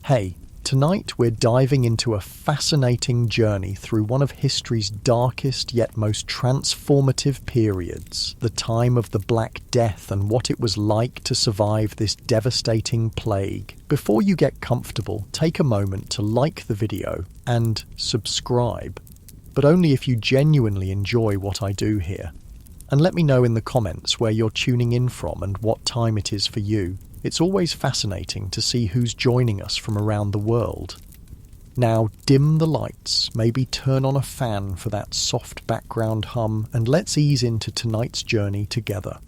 Hey, tonight we're diving into a fascinating journey through one of history's darkest yet most transformative periods, the time of the Black Death and what it was like to survive this devastating plague. Before you get comfortable, take a moment to like the video and subscribe, but only if you genuinely enjoy what I do here. And let me know in the comments where you're tuning in from and what time it is for you. It's always fascinating to see who's joining us from around the world. Now dim the lights, maybe turn on a fan for that soft background hum, and let's ease into tonight's journey together.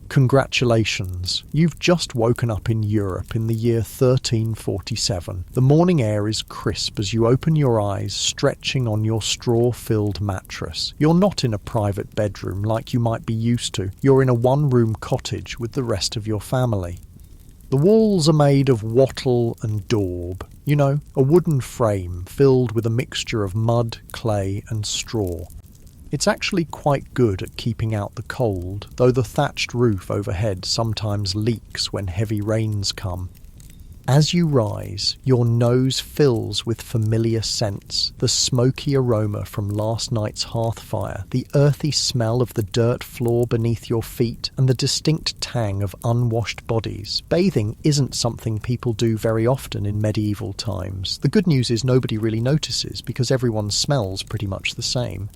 Congratulations, you've just woken up in Europe in the year 1347. The morning air is crisp as you open your eyes, stretching on your straw-filled mattress. You're not in a private bedroom like you might be used to. You're in a one-room cottage with the rest of your family. The walls are made of wattle and daub, a wooden frame filled with a mixture of mud, clay and straw. It's actually quite good at keeping out the cold, though the thatched roof overhead sometimes leaks when heavy rains come. As you rise, your nose fills with familiar scents, the smoky aroma from last night's hearth fire, the earthy smell of the dirt floor beneath your feet, and the distinct tang of unwashed bodies. Bathing isn't something people do very often in medieval times. The good news is nobody really notices because everyone smells pretty much the same.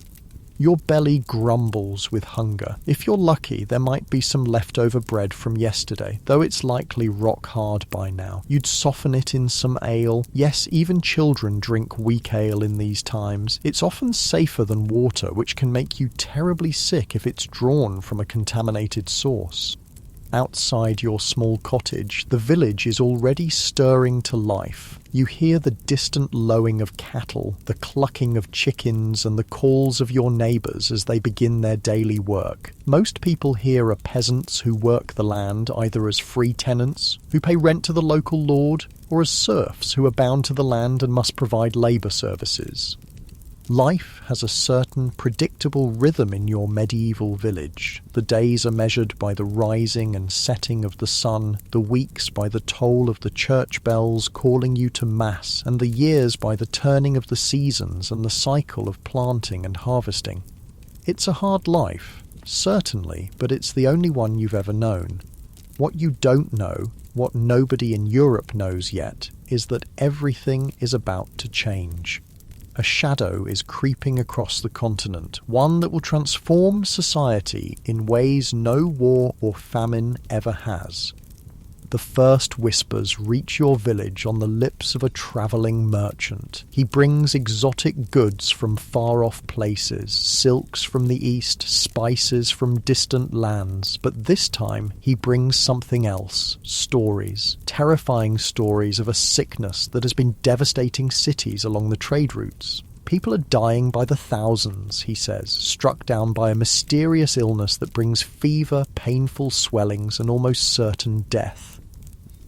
Your belly grumbles with hunger. If you're lucky, there might be some leftover bread from yesterday, though it's likely rock hard by now. You'd soften it in some ale. Yes, even children drink weak ale in these times. It's often safer than water, which can make you terribly sick if it's drawn from a contaminated source. Outside your small cottage, the village is already stirring to life. You hear the distant lowing of cattle, the clucking of chickens, and the calls of your neighbours as they begin their daily work. Most people here are peasants who work the land either as free tenants, who pay rent to the local lord, or as serfs who are bound to the land and must provide labour services. Life has a certain predictable rhythm in your medieval village. The days are measured by the rising and setting of the sun, the weeks by the toll of the church bells calling you to mass, and the years by the turning of the seasons and the cycle of planting and harvesting. It's a hard life, certainly, but it's the only one you've ever known. What you don't know, what nobody in Europe knows yet, is that everything is about to change. A shadow is creeping across the continent, one that will transform society in ways no war or famine ever has. The first whispers reach your village on the lips of a travelling merchant. He brings exotic goods from far-off places, silks from the east, spices from distant lands, but this time he brings something else, stories, terrifying stories of a sickness that has been devastating cities along the trade routes. People are dying by the thousands, he says, struck down by a mysterious illness that brings fever, painful swellings, and almost certain death.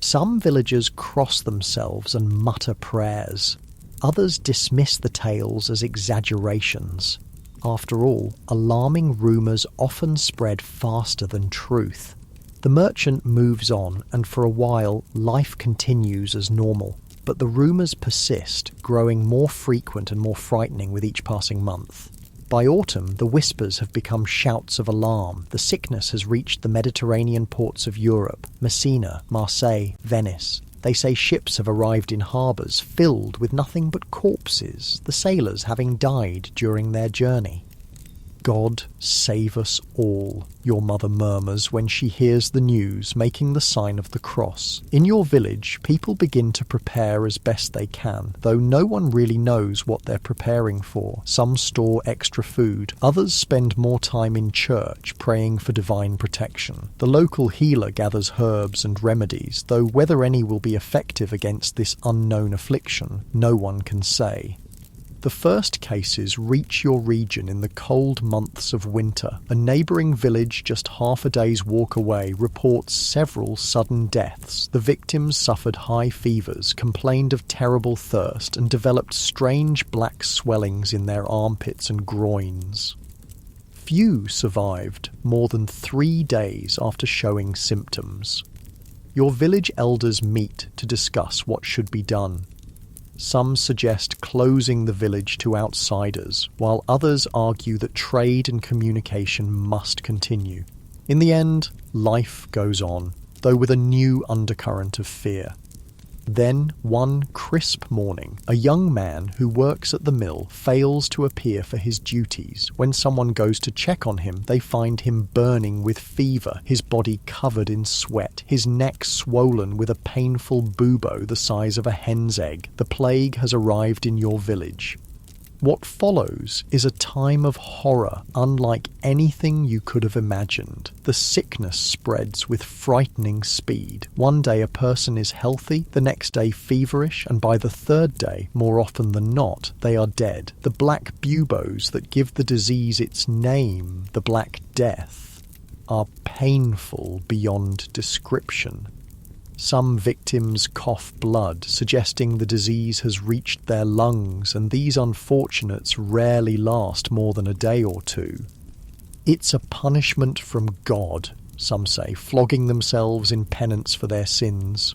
Some villagers cross themselves and mutter prayers. Others dismiss the tales as exaggerations. After all, alarming rumours often spread faster than truth. The merchant moves on, and for a while, life continues as normal. But the rumours persist, growing more frequent and more frightening with each passing month. By autumn, the whispers have become shouts of alarm. The sickness has reached the Mediterranean ports of Europe, Messina, Marseille, Venice. They say ships have arrived in harbours filled with nothing but corpses, the sailors having died during their journey. God save us all, your mother murmurs when she hears the news, making the sign of the cross. In your village, people begin to prepare as best they can, though no one really knows what they're preparing for. Some store extra food, others spend more time in church, praying for divine protection. The local healer gathers herbs and remedies, though whether any will be effective against this unknown affliction, no one can say. The first cases reach your region in the cold months of winter. A neighbouring village just half a day's walk away reports several sudden deaths. The victims suffered high fevers, complained of terrible thirst, and developed strange black swellings in their armpits and groins. Few survived more than 3 days after showing symptoms. your village elders meet to discuss what should be done. Some suggest closing the village to outsiders, while others argue that trade and communication must continue. In the end, life goes on, though with a new undercurrent of fear. Then, one crisp morning, a young man who works at the mill fails to appear for his duties. When someone goes to check on him, they find him burning with fever, his body covered in sweat, his neck swollen with a painful bubo the size of a hen's egg. The plague has arrived in your village. What follows is a time of horror unlike anything you could have imagined. The sickness spreads with frightening speed. One day a person is healthy, the next day feverish, and by the third day, more often than not, they are dead. The black buboes that give the disease its name, the Black Death, are painful beyond description. Some victims cough blood, suggesting the disease has reached their lungs, and these unfortunates rarely last more than a day or two. It's a punishment from God, some say, flogging themselves in penance for their sins.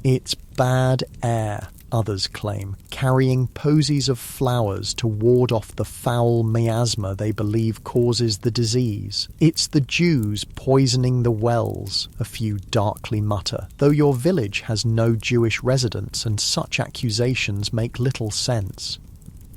It's bad air, others claim, carrying posies of flowers to ward off the foul miasma they believe causes the disease. It's the Jews poisoning the wells, a few darkly mutter, though your village has no Jewish residents and such accusations make little sense.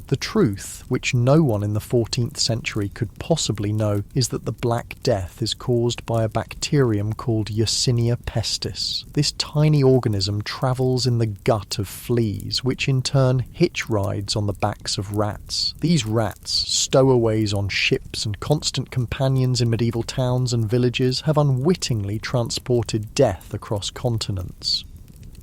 The truth, which no one in the 14th century could possibly know, is that the Black Death is caused by a bacterium called Yersinia pestis. This tiny organism travels in the gut of fleas, which in turn hitch rides on the backs of rats. These rats, stowaways on ships and constant companions in medieval towns and villages, have unwittingly transported death across continents.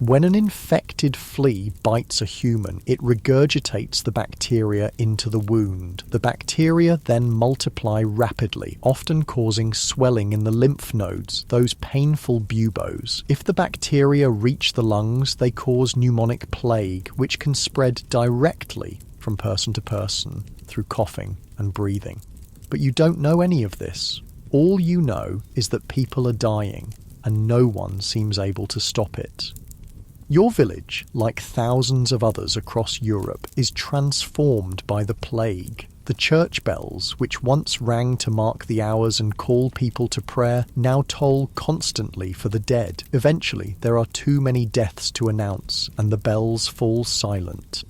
When an infected flea bites a human, it regurgitates the bacteria into the wound. The bacteria then multiply rapidly, often causing swelling in the lymph nodes, those painful buboes. If the bacteria reach the lungs, they cause pneumonic plague, which can spread directly from person to person through coughing and breathing. But you don't know any of this. All you know is that people are dying, and no one seems able to stop it. Your village, like thousands of others across Europe, is transformed by the plague. The church bells, which once rang to mark the hours and call people to prayer, now toll constantly for the dead. Eventually, there are too many deaths to announce, and the bells fall silent.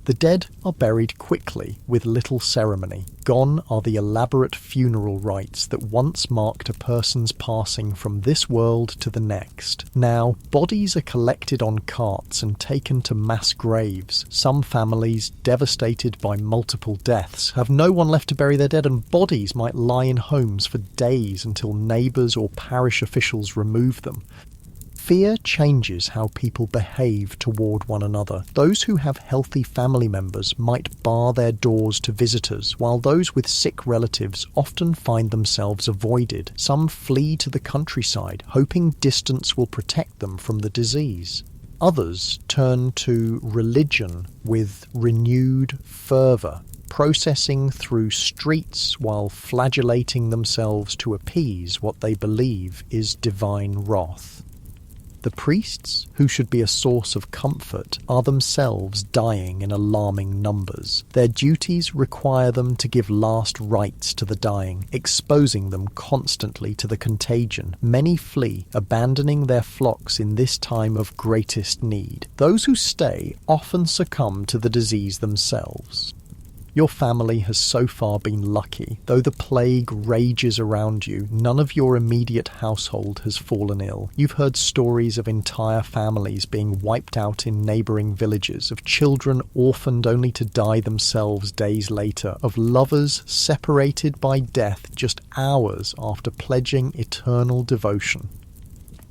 The dead are buried quickly, with little ceremony. Gone are the elaborate funeral rites that once marked a person's passing from this world to the next. Now, bodies are collected on carts and taken to mass graves. Some families, devastated by multiple deaths, have no one left to bury their dead, and bodies might lie in homes for days until neighbours or parish officials remove them. Fear changes how people behave toward one another. Those who have healthy family members might bar their doors to visitors, while those with sick relatives often find themselves avoided. Some flee to the countryside, hoping distance will protect them from the disease. Others turn to religion with renewed fervour, processing through streets while flagellating themselves to appease what they believe is divine wrath. The priests, who should be a source of comfort, are themselves dying in alarming numbers. Their duties require them to give last rites to the dying, exposing them constantly to the contagion. Many flee, abandoning their flocks in this time of greatest need. Those who stay often succumb to the disease themselves. Your family has so far been lucky. Though the plague rages around you, none of your immediate household has fallen ill. You've heard stories of entire families being wiped out in neighbouring villages, of children orphaned only to die themselves days later, of lovers separated by death just hours after pledging eternal devotion.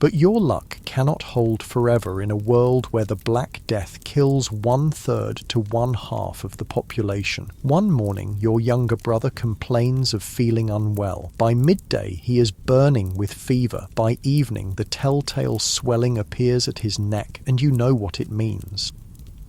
But your luck cannot hold forever in a world where the Black Death kills 1/3 to 1/2 of the population. One morning, your younger brother complains of feeling unwell. By midday, he is burning with fever. By evening, the telltale swelling appears at his neck, and you know what it means.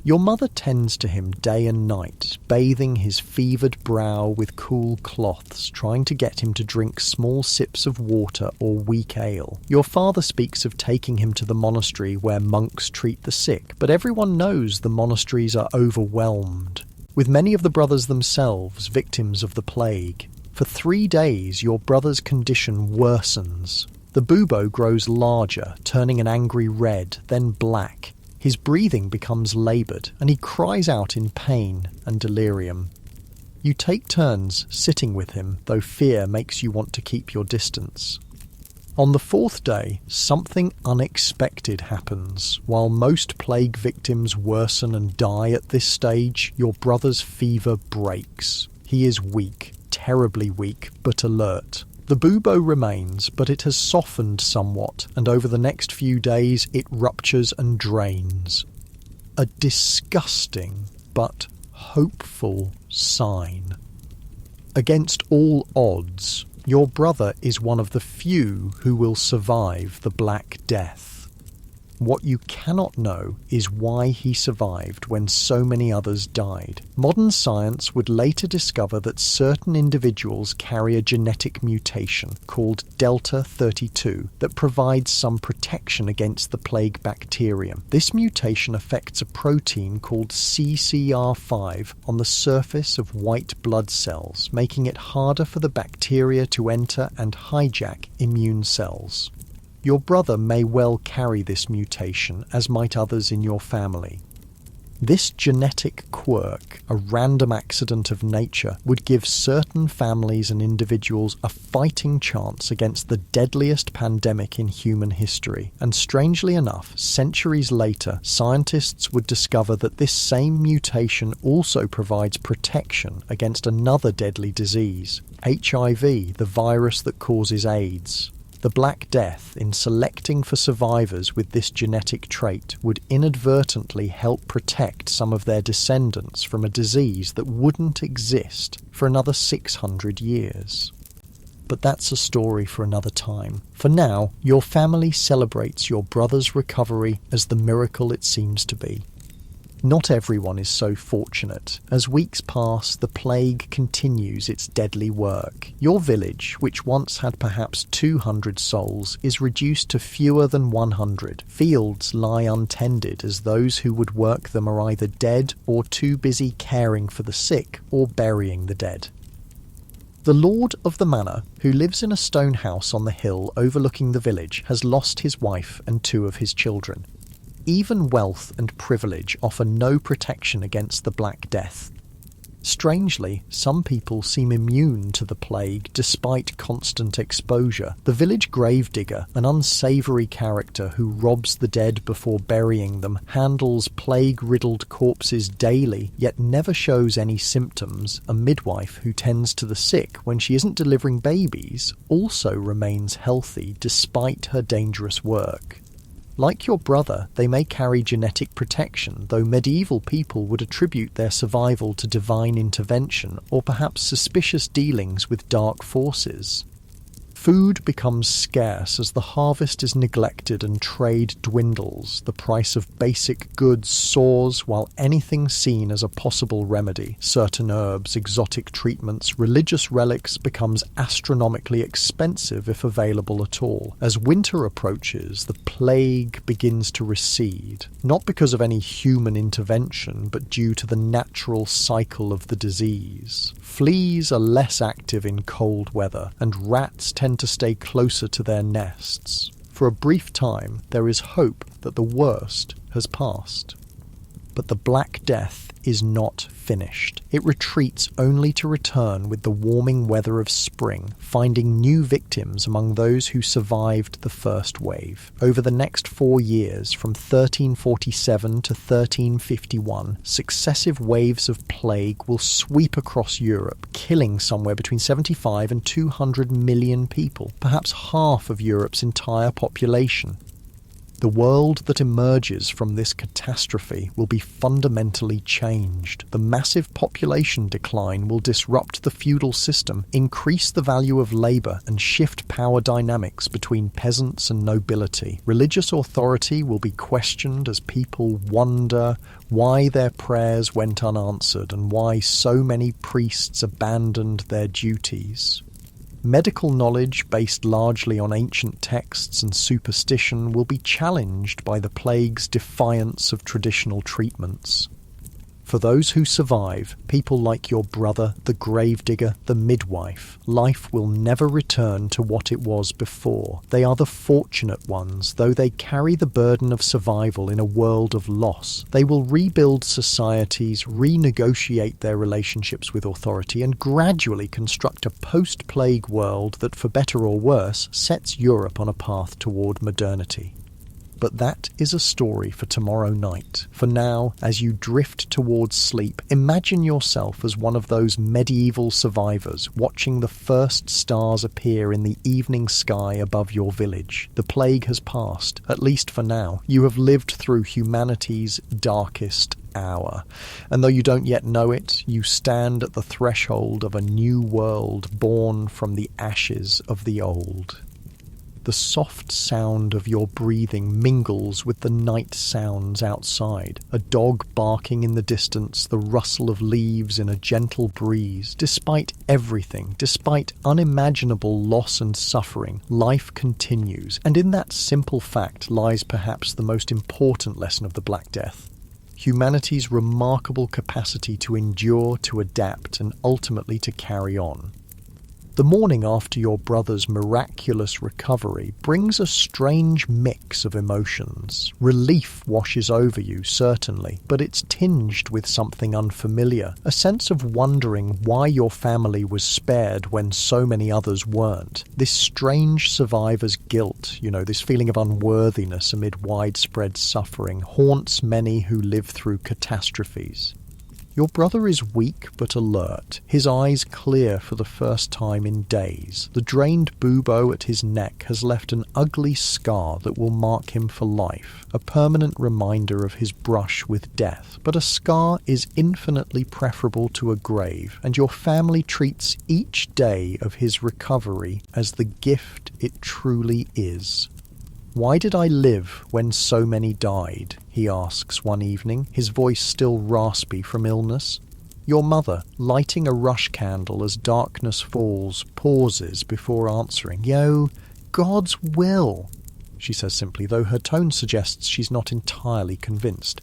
Your mother tends to him day and night, bathing his fevered brow with cool cloths, trying to get him to drink small sips of water or weak ale. Your father speaks of taking him to the monastery where monks treat the sick, but everyone knows the monasteries are overwhelmed, with many of the brothers themselves victims of the plague. For 3 days, your brother's condition worsens. The bubo grows larger, turning an angry red, then black. His breathing becomes laboured, and he cries out in pain and delirium. You take turns sitting with him, though fear makes you want to keep your distance. On the 4th day, something unexpected happens. While most plague victims worsen and die at this stage, your brother's fever breaks. He is weak, terribly weak, but alert. The bubo remains, but it has softened somewhat, and over the next few days it ruptures and drains. A disgusting but hopeful sign. Against all odds, your brother is one of the few who will survive the Black Death. What you cannot know is why he survived when so many others died. Modern science would later discover that certain individuals carry a genetic mutation called Delta 32 that provides some protection against the plague bacterium. This mutation affects a protein called CCR5 on the surface of white blood cells, making it harder for the bacteria to enter and hijack immune cells. Your brother may well carry this mutation, as might others in your family. This genetic quirk, a random accident of nature, would give certain families and individuals a fighting chance against the deadliest pandemic in human history. And strangely enough, centuries later, scientists would discover that this same mutation also provides protection against another deadly disease, HIV, the virus that causes AIDS. The Black Death, in selecting for survivors with this genetic trait, would inadvertently help protect some of their descendants from a disease that wouldn't exist for another 600 years. But that's a story for another time. For now, your family celebrates your brother's recovery as the miracle it seems to be. Not everyone is so fortunate. As weeks pass, the plague continues its deadly work. Your village, which once had perhaps 200 souls, is reduced to fewer than 100. Fields lie untended as those who would work them are either dead or too busy caring for the sick or burying the dead. The lord of the manor, who lives in a stone house on the hill overlooking the village, has lost his wife and 2 of his children. Even wealth and privilege offer no protection against the Black Death. Strangely, some people seem immune to the plague despite constant exposure. The village gravedigger, an unsavoury character who robs the dead before burying them, handles plague-riddled corpses daily, yet never shows any symptoms. A midwife who tends to the sick when she isn't delivering babies also remains healthy despite her dangerous work. Like your brother, they may carry genetic protection, though medieval people would attribute their survival to divine intervention or perhaps suspicious dealings with dark forces. Food becomes scarce as the harvest is neglected and trade dwindles. The price of basic goods soars while anything seen as a possible remedy, certain herbs, exotic treatments, religious relics, becomes astronomically expensive if available at all. As winter approaches, the plague begins to recede, not because of any human intervention, but due to the natural cycle of the disease. Fleas are less active in cold weather, and rats tend to stay closer to their nests. For a brief time, there is hope that the worst has passed. But the Black Death is not finished. It retreats only to return with the warming weather of spring, finding new victims among those who survived the first wave. Over the next 4 years, from 1347 to 1351, successive waves of plague will sweep across Europe, killing somewhere between 75 and 200 million people, perhaps half of Europe's entire population. The world that emerges from this catastrophe will be fundamentally changed. The massive population decline will disrupt the feudal system, increase the value of labor, and shift power dynamics between peasants and nobility. Religious authority will be questioned as people wonder why their prayers went unanswered and why so many priests abandoned their duties. Medical knowledge, based largely on ancient texts and superstition, will be challenged by the plague's defiance of traditional treatments. For those who survive, people like your brother, the gravedigger, the midwife, life will never return to what it was before. They are the fortunate ones, though they carry the burden of survival in a world of loss. They will rebuild societies, renegotiate their relationships with authority, and gradually construct a post-plague world that, for better or worse, sets Europe on a path toward modernity. But that is a story for tomorrow night. For now, as you drift towards sleep, imagine yourself as one of those medieval survivors watching the first stars appear in the evening sky above your village. The plague has passed, at least for now. You have lived through humanity's darkest hour. And though you don't yet know it, you stand at the threshold of a new world born from the ashes of the old. The soft sound of your breathing mingles with the night sounds outside, a dog barking in the distance, the rustle of leaves in a gentle breeze. Despite everything, despite unimaginable loss and suffering, life continues, and in that simple fact lies perhaps the most important lesson of the Black Death. Humanity's remarkable capacity to endure, to adapt, and ultimately to carry on. The morning after your brother's miraculous recovery brings a strange mix of emotions. Relief washes over you, certainly, but it's tinged with something unfamiliar, a sense of wondering why your family was spared when so many others weren't. This strange survivor's guilt, this feeling of unworthiness amid widespread suffering, haunts many who live through catastrophes. Your brother is weak but alert, his eyes clear for the first time in days. The drained bubo at his neck has left an ugly scar that will mark him for life, a permanent reminder of his brush with death. But a scar is infinitely preferable to a grave, and your family treats each day of his recovery as the gift it truly is. "Why did I live when so many died?" he asks one evening, his voice still raspy from illness. Your mother, lighting a rush candle as darkness falls, pauses before answering. God's will," she says simply, though her tone suggests she's not entirely convinced.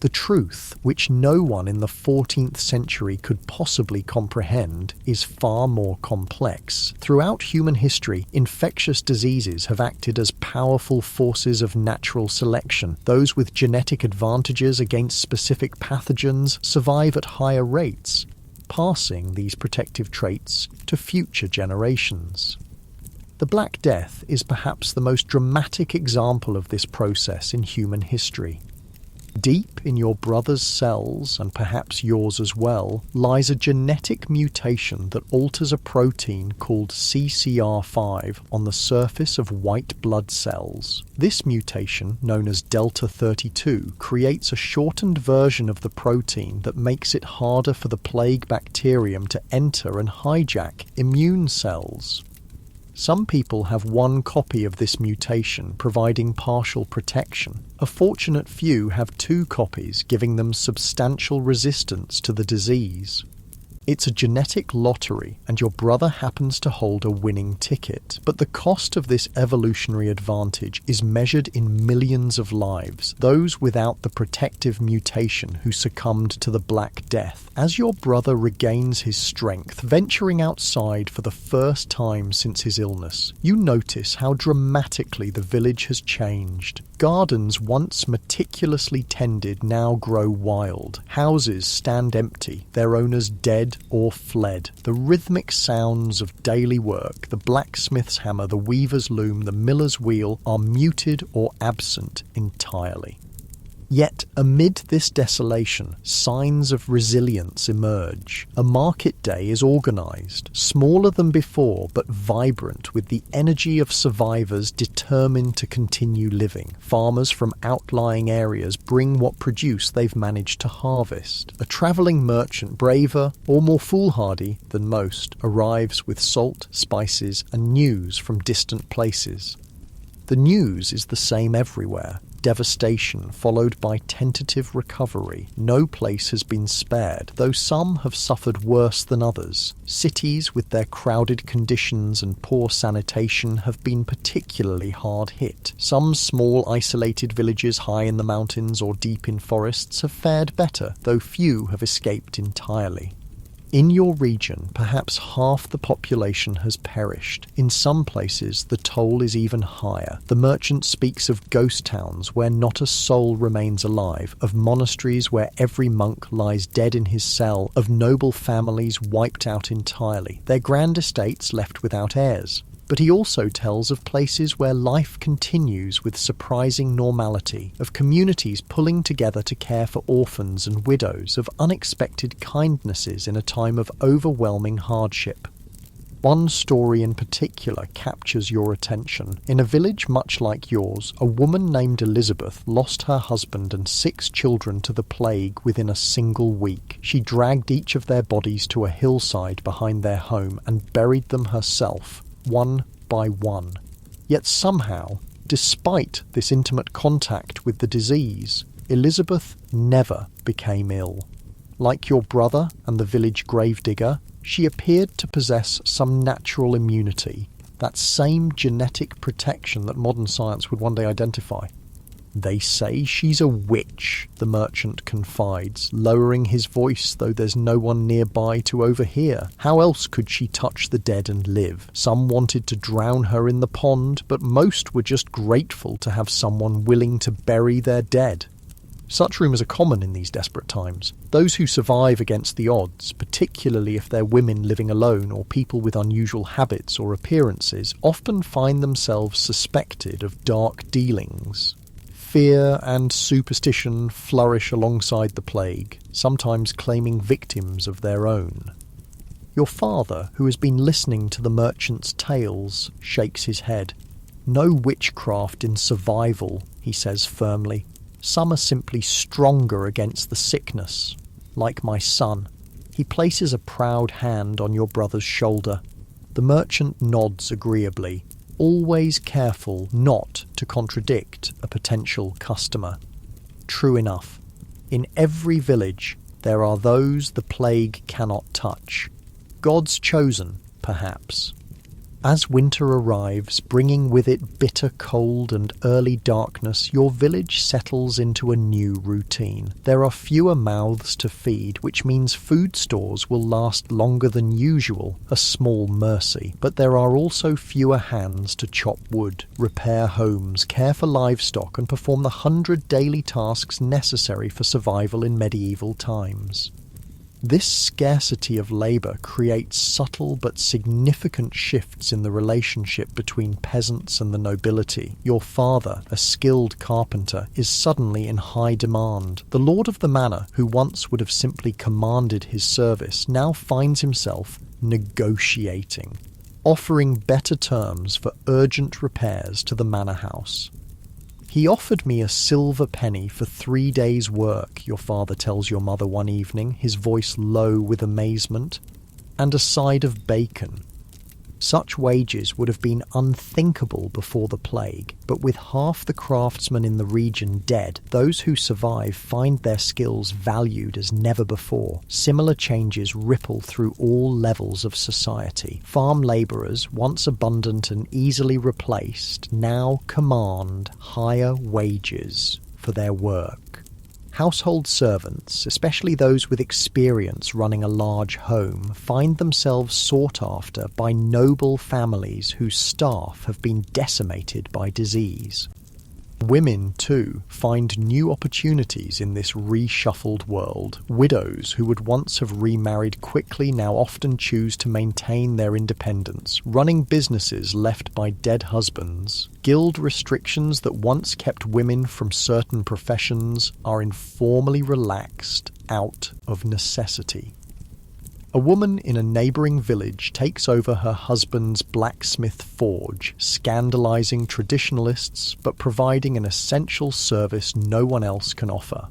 The truth, which no one in the 14th century could possibly comprehend, is far more complex. Throughout human history, infectious diseases have acted as powerful forces of natural selection. Those with genetic advantages against specific pathogens survive at higher rates, passing these protective traits to future generations. The Black Death is perhaps the most dramatic example of this process in human history. Deep in your brother's cells, and perhaps yours as well, lies a genetic mutation that alters a protein called CCR5 on the surface of white blood cells. This mutation, known as Delta 32, creates a shortened version of the protein that makes it harder for the plague bacterium to enter and hijack immune cells. Some people have one copy of this mutation, providing partial protection. A fortunate few have two copies, giving them substantial resistance to the disease. It's a genetic lottery, and your brother happens to hold a winning ticket. But the cost of this evolutionary advantage is measured in millions of lives, those without the protective mutation who succumbed to the Black Death. As your brother regains his strength, venturing outside for the first time since his illness, you notice how dramatically the village has changed. Gardens once meticulously tended now grow wild. Houses stand empty, their owners dead or fled. The rhythmic sounds of daily work, the blacksmith's hammer, the weaver's loom, the miller's wheel, are muted or absent entirely. Yet, amid this desolation, signs of resilience emerge. A market day is organised, smaller than before but vibrant with the energy of survivors determined to continue living. Farmers from outlying areas bring what produce they've managed to harvest. A travelling merchant, braver or more foolhardy than most, arrives with salt, spices and news from distant places. The news is the same everywhere. Devastation followed by tentative recovery. No place has been spared, though some have suffered worse than others. Cities with their crowded conditions and poor sanitation have been particularly hard hit. Some small isolated villages high in the mountains or deep in forests have fared better, though few have escaped entirely. In your region, perhaps half the population has perished. In some places, the toll is even higher. The merchant speaks of ghost towns where not a soul remains alive, of monasteries where every monk lies dead in his cell, of noble families wiped out entirely, their grand estates left without heirs. But he also tells of places where life continues with surprising normality, of communities pulling together to care for orphans and widows, of unexpected kindnesses in a time of overwhelming hardship. One story in particular captures your attention. In a village much like yours, a woman named Elizabeth lost her husband and 6 children to the plague within a single week. She dragged each of their bodies to a hillside behind their home and buried them herself, one by one. Yet somehow, despite this intimate contact with the disease, Elizabeth never became ill. Like your brother and the village gravedigger, she appeared to possess some natural immunity, that same genetic protection that modern science would one day identify. They say she's a witch, the merchant confides, lowering his voice though there's no one nearby to overhear. How else could she touch the dead and live? Some wanted to drown her in the pond, but most were just grateful to have someone willing to bury their dead. Such rumours are common in these desperate times. Those who survive against the odds, particularly if they're women living alone or people with unusual habits or appearances, often find themselves suspected of dark dealings. Fear and superstition flourish alongside the plague, sometimes claiming victims of their own. Your father, who has been listening to the merchant's tales, shakes his head. No witchcraft in survival, he says firmly. Some are simply stronger against the sickness, like my son. He places a proud hand on your brother's shoulder. The merchant nods agreeably, always careful not to contradict a potential customer. True enough, in every village there are those the plague cannot touch. God's chosen, perhaps. As winter arrives, bringing with it bitter cold and early darkness, your village settles into a new routine. There are fewer mouths to feed, which means food stores will last longer than usual, a small mercy. But there are also fewer hands to chop wood, repair homes, care for livestock, and perform the 100 daily tasks necessary for survival in medieval times. This scarcity of labour creates subtle but significant shifts in the relationship between peasants and the nobility. Your father, a skilled carpenter, is suddenly in high demand. The lord of the manor, who once would have simply commanded his service, now finds himself negotiating, offering better terms for urgent repairs to the manor house. He offered me a silver penny for 3 days' work, your father tells your mother one evening, his voice low with amazement, and a side of bacon. Such wages would have been unthinkable before the plague, but with half the craftsmen in the region dead, those who survive find their skills valued as never before. Similar changes ripple through all levels of society. Farm labourers, once abundant and easily replaced, now command higher wages for their work. Household servants, especially those with experience running a large home, find themselves sought after by noble families whose staff have been decimated by disease. Women, too, find new opportunities in this reshuffled world. Widows who would once have remarried quickly now often choose to maintain their independence, running businesses left by dead husbands. Guild restrictions that once kept women from certain professions are informally relaxed out of necessity. A woman in a neighbouring village takes over her husband's blacksmith forge, scandalising traditionalists but providing an essential service no one else can offer.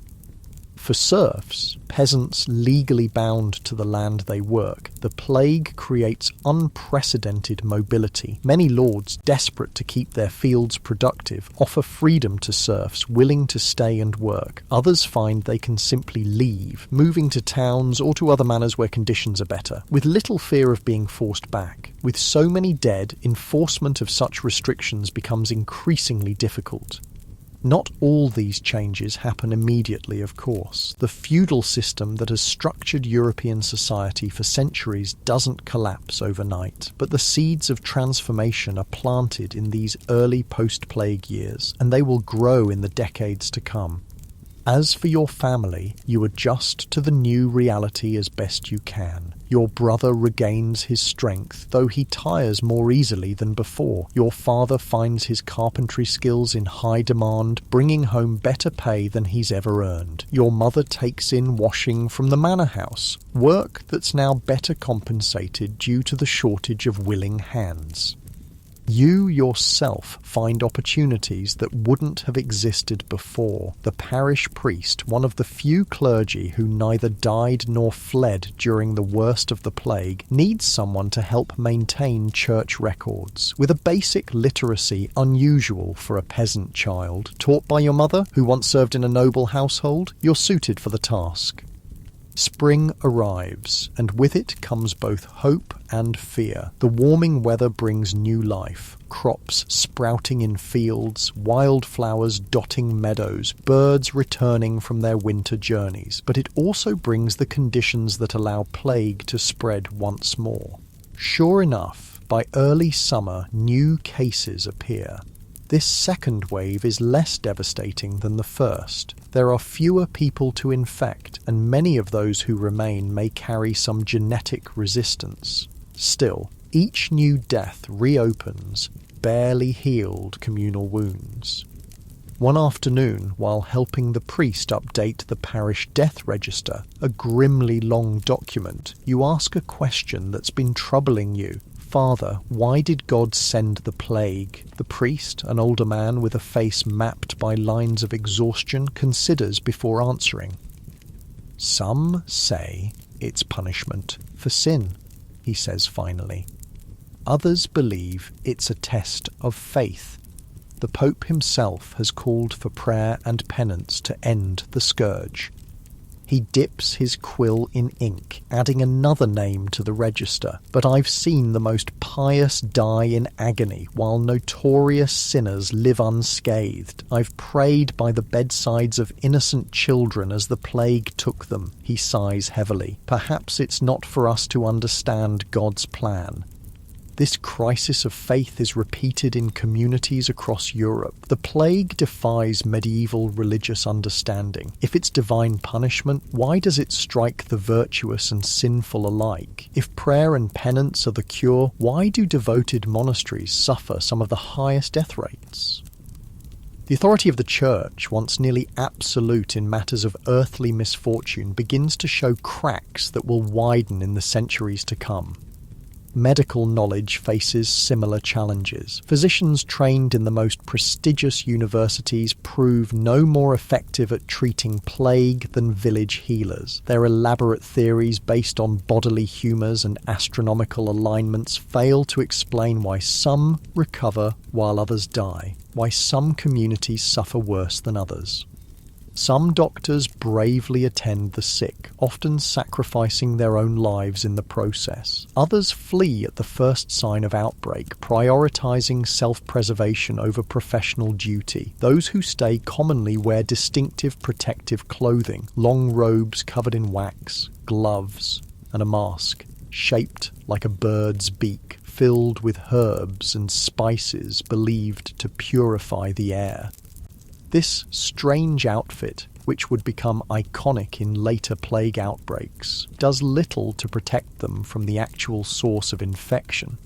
For serfs, peasants legally bound to the land they work, the plague creates unprecedented mobility. Many lords, desperate to keep their fields productive, offer freedom to serfs willing to stay and work. Others find they can simply leave, moving to towns or to other manors where conditions are better, with little fear of being forced back. With so many dead, enforcement of such restrictions becomes increasingly difficult. Not all these changes happen immediately, of course. The feudal system that has structured European society for centuries doesn't collapse overnight, but the seeds of transformation are planted in these early post-plague years, and they will grow in the decades to come. As for your family, you adjust to the new reality as best you can. Your brother regains his strength, though he tires more easily than before. Your father finds his carpentry skills in high demand, bringing home better pay than he's ever earned. Your mother takes in washing from the manor house, work that's now better compensated due to the shortage of willing hands. You yourself find opportunities that wouldn't have existed before. The parish priest, one of the few clergy who neither died nor fled during the worst of the plague, needs someone to help maintain church records. With a basic literacy unusual for a peasant child, taught by your mother, who once served in a noble household, you're suited for the task. Spring arrives, and with it comes both hope and fear. The warming weather brings new life. Crops sprouting in fields, wildflowers dotting meadows, birds returning from their winter journeys. But it also brings the conditions that allow plague to spread once more. Sure enough, by early summer, new cases appear. This second wave is less devastating than the first. There are fewer people to infect, and many of those who remain may carry some genetic resistance. Still, each new death reopens barely healed communal wounds. One afternoon, while helping the priest update the parish death register, a grimly long document, you ask a question that's been troubling you. Father, why did God send the plague? The priest, an older man with a face mapped by lines of exhaustion, considers before answering. Some say it's punishment for sin, he says finally. Others believe it's a test of faith. The Pope himself has called for prayer and penance to end the scourge. He dips his quill in ink, adding another name to the register. But I've seen the most pious die in agony, while notorious sinners live unscathed. I've prayed by the bedsides of innocent children as the plague took them. He sighs heavily. Perhaps it's not for us to understand God's plan. This crisis of faith is repeated in communities across Europe. The plague defies medieval religious understanding. If it's divine punishment, why does it strike the virtuous and sinful alike? If prayer and penance are the cure, why do devoted monasteries suffer some of the highest death rates? The authority of the Church, once nearly absolute in matters of earthly misfortune, begins to show cracks that will widen in the centuries to come. Medical knowledge faces similar challenges. Physicians trained in the most prestigious universities prove no more effective at treating plague than village healers. Their elaborate theories based on bodily humours and astronomical alignments fail to explain why some recover while others die, why some communities suffer worse than others. Some doctors bravely attend the sick, often sacrificing their own lives in the process. Others flee at the first sign of outbreak, prioritizing self-preservation over professional duty. Those who stay commonly wear distinctive protective clothing, long robes covered in wax, gloves, and a mask, shaped like a bird's beak, filled with herbs and spices believed to purify the air. This strange outfit, which would become iconic in later plague outbreaks, does little to protect them from the actual source of infection.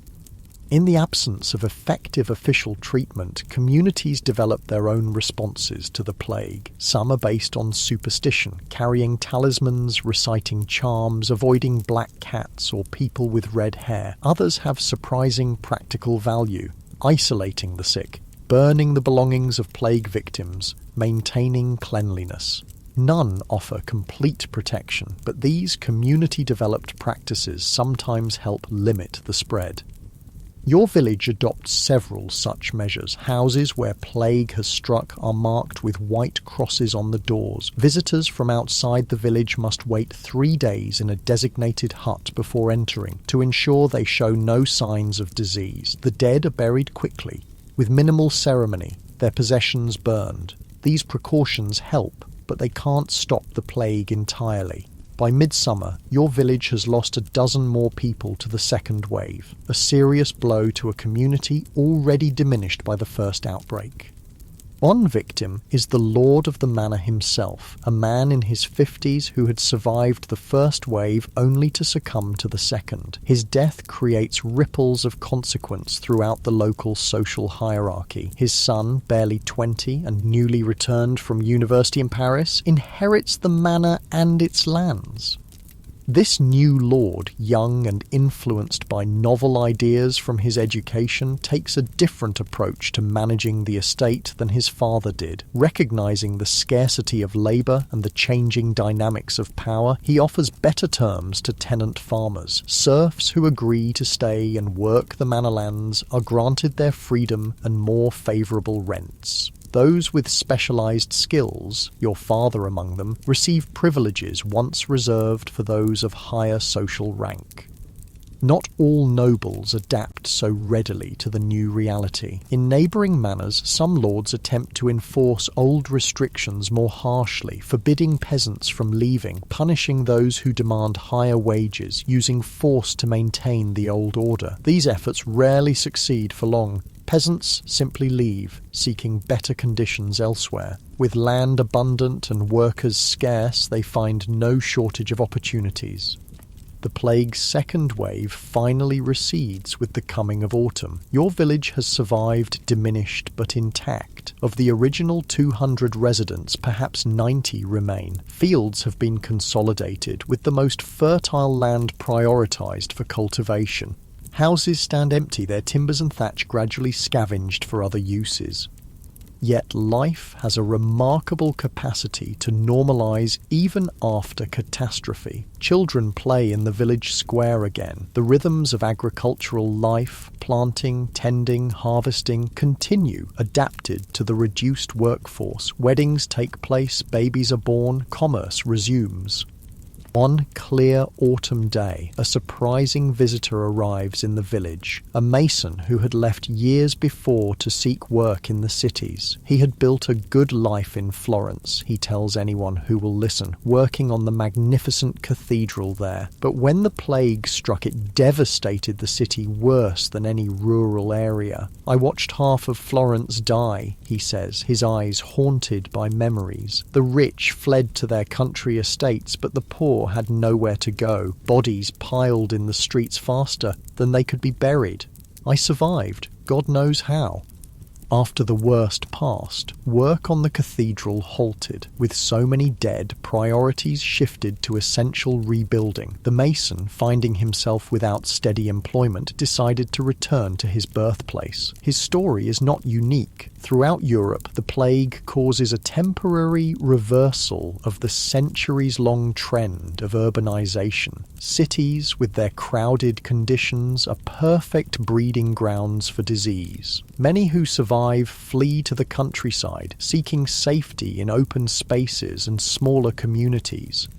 In the absence of effective official treatment, communities develop their own responses to the plague. Some are based on superstition, carrying talismans, reciting charms, avoiding black cats or people with red hair. Others have surprising practical value, isolating the sick, burning the belongings of plague victims, maintaining cleanliness. None offer complete protection, but these community-developed practices sometimes help limit the spread. Your village adopts several such measures. Houses where plague has struck are marked with white crosses on the doors. Visitors from outside the village must wait 3 days in a designated hut before entering to ensure they show no signs of disease. The dead are buried quickly, with minimal ceremony, their possessions burned. These precautions help, but they can't stop the plague entirely. By midsummer, your village has lost a dozen more people to the second wave, a serious blow to a community already diminished by the first outbreak. One victim is the lord of the manor himself, a man in his 50s who had survived the first wave only to succumb to the second. His death creates ripples of consequence throughout the local social hierarchy. His son, barely 20 and newly returned from university in Paris, inherits the manor and its lands. This new lord, young and influenced by novel ideas from his education, takes a different approach to managing the estate than his father did. Recognizing the scarcity of labor and the changing dynamics of power, he offers better terms to tenant farmers. Serfs who agree to stay and work the manor lands are granted their freedom and more favorable rents. Those with specialized skills, your father among them, receive privileges once reserved for those of higher social rank. Not all nobles adapt so readily to the new reality. In neighbouring manors, some lords attempt to enforce old restrictions more harshly, forbidding peasants from leaving, punishing those who demand higher wages, using force to maintain the old order. These efforts rarely succeed for long. Peasants simply leave, seeking better conditions elsewhere. With land abundant and workers scarce, they find no shortage of opportunities. The plague's second wave finally recedes with the coming of autumn. Your village has survived diminished but intact. Of the original 200 residents, perhaps 90 remain. Fields have been consolidated, with the most fertile land prioritized for cultivation. Houses stand empty, their timbers and thatch gradually scavenged for other uses. Yet life has a remarkable capacity to normalize even after catastrophe. Children play in the village square again. The rhythms of agricultural life, planting, tending, harvesting, continue, adapted to the reduced workforce. Weddings take place, babies are born, commerce resumes. One clear autumn day, a surprising visitor arrives in the village, a mason who had left years before to seek work in the cities. He had built a good life in Florence, he tells anyone who will listen, working on the magnificent cathedral there. But when the plague struck, it devastated the city worse than any rural area. I watched half of Florence die, he says, his eyes haunted by memories. The rich fled to their country estates, but the poor had nowhere to go. Bodies piled in the streets faster than they could be buried. I survived, God knows how. After the worst passed, work on the cathedral halted. With so many dead, priorities shifted to essential rebuilding. The mason, finding himself without steady employment, decided to return to his birthplace. His story is not unique. Throughout Europe, the plague causes a temporary reversal of the centuries-long trend of urbanization. Cities, with their crowded conditions, are perfect breeding grounds for disease. Many who survive flee to the countryside, seeking safety in open spaces and smaller communities.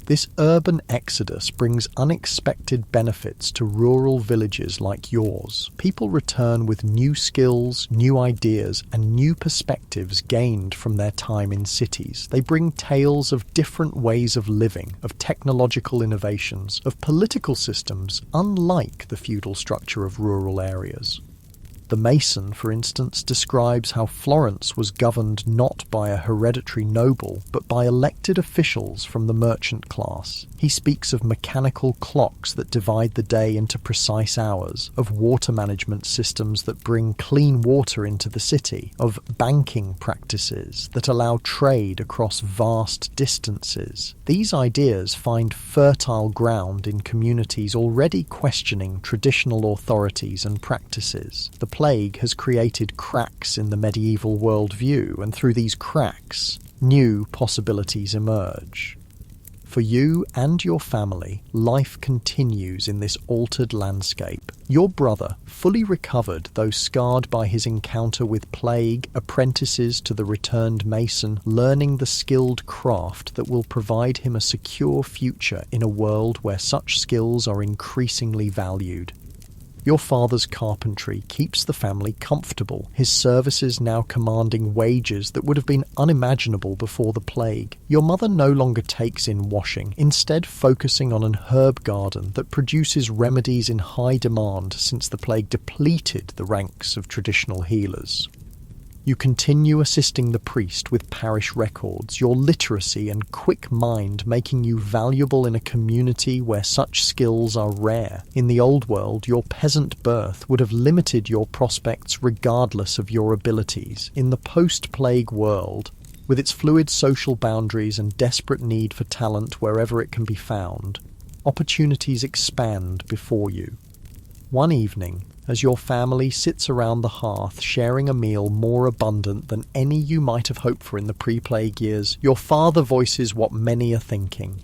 This urban exodus brings unexpected benefits to rural villages like yours. People return with new skills, new ideas, and new perspectives gained from their time in cities. They bring tales of different ways of living, of technological innovations, of political systems unlike the feudal structure of rural areas. The Mason, for instance, describes how Florence was governed not by a hereditary noble, but by elected officials from the merchant class. He speaks of mechanical clocks that divide the day into precise hours, of water management systems that bring clean water into the city, of banking practices that allow trade across vast distances. These ideas find fertile ground in communities already questioning traditional authorities and practices. The plague has created cracks in the medieval worldview, and through these cracks, new possibilities emerge. For you and your family, life continues in this altered landscape. Your brother, fully recovered though scarred by his encounter with plague, apprentices to the returned mason, learning the skilled craft that will provide him a secure future in a world where such skills are increasingly valued. Your father's carpentry keeps the family comfortable, his services now commanding wages that would have been unimaginable before the plague. Your mother no longer takes in washing, instead focusing on an herb garden that produces remedies in high demand since the plague depleted the ranks of traditional healers. You continue assisting the priest with parish records, your literacy and quick mind making you valuable in a community where such skills are rare. In the old world, your peasant birth would have limited your prospects regardless of your abilities. In the post-plague world, with its fluid social boundaries and desperate need for talent wherever it can be found, opportunities expand before you. One evening, as your family sits around the hearth sharing a meal more abundant than any you might have hoped for in the pre-plague years, your father voices what many are thinking.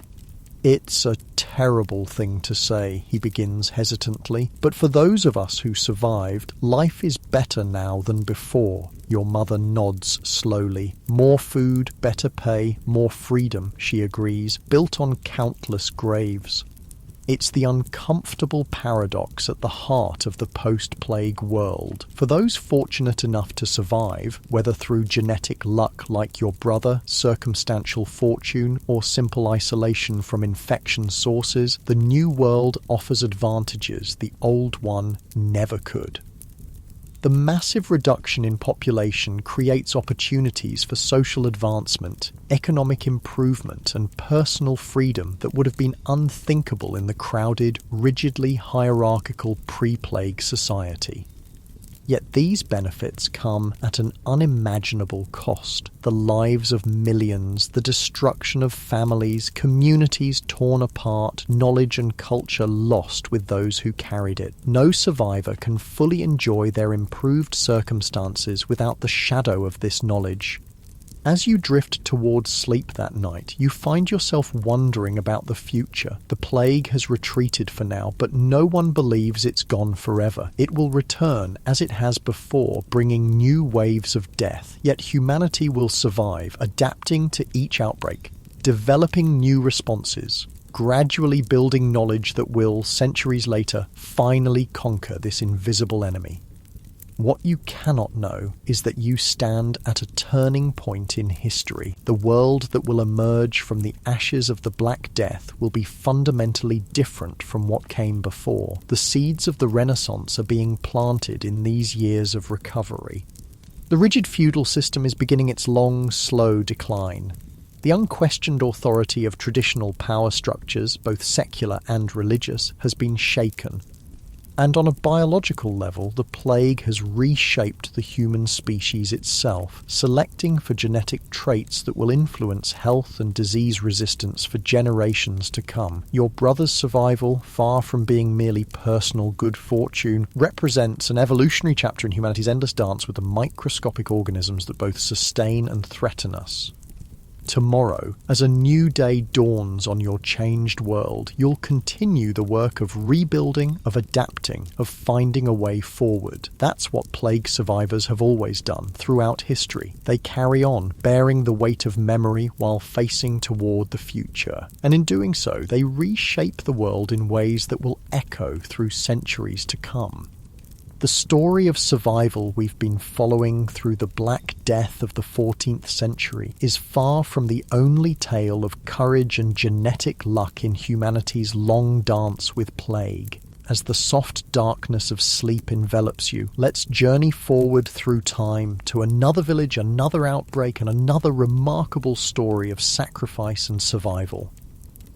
"It's a terrible thing to say," he begins hesitantly, "but for those of us who survived, life is better now than before." Your mother nods slowly. "More food, better pay, more freedom," she agrees, "built on countless graves." It's the uncomfortable paradox at the heart of the post-plague world. For those fortunate enough to survive, whether through genetic luck like your brother, circumstantial fortune, or simple isolation from infection sources, the new world offers advantages the old one never could. The massive reduction in population creates opportunities for social advancement, economic improvement, and personal freedom that would have been unthinkable in the crowded, rigidly hierarchical pre-plague society. Yet these benefits come at an unimaginable cost. The lives of millions, the destruction of families, communities torn apart, knowledge and culture lost with those who carried it. No survivor can fully enjoy their improved circumstances without the shadow of this knowledge. As you drift towards sleep that night, you find yourself wondering about the future. The plague has retreated for now, but no one believes it's gone forever. It will return, as it has before, bringing new waves of death. Yet humanity will survive, adapting to each outbreak, developing new responses, gradually building knowledge that will, centuries later, finally conquer this invisible enemy. What you cannot know is that you stand at a turning point in history. The world that will emerge from the ashes of the Black Death will be fundamentally different from what came before. The seeds of the Renaissance are being planted in these years of recovery. The rigid feudal system is beginning its long, slow decline. The unquestioned authority of traditional power structures, both secular and religious, has been shaken. And on a biological level, the plague has reshaped the human species itself, selecting for genetic traits that will influence health and disease resistance for generations to come. Your brother's survival, far from being merely personal good fortune, represents an evolutionary chapter in humanity's endless dance with the microscopic organisms that both sustain and threaten us. Tomorrow, as a new day dawns on your changed world, you'll continue the work of rebuilding, of adapting, of finding a way forward. That's what plague survivors have always done throughout history. They carry on, bearing the weight of memory while facing toward the future. And in doing so, they reshape the world in ways that will echo through centuries to come. The story of survival we've been following through the Black Death of the 14th century is far from the only tale of courage and genetic luck in humanity's long dance with plague. as the soft darkness of sleep envelops you, let's journey forward through time to another village, another outbreak, and another remarkable story of sacrifice and survival.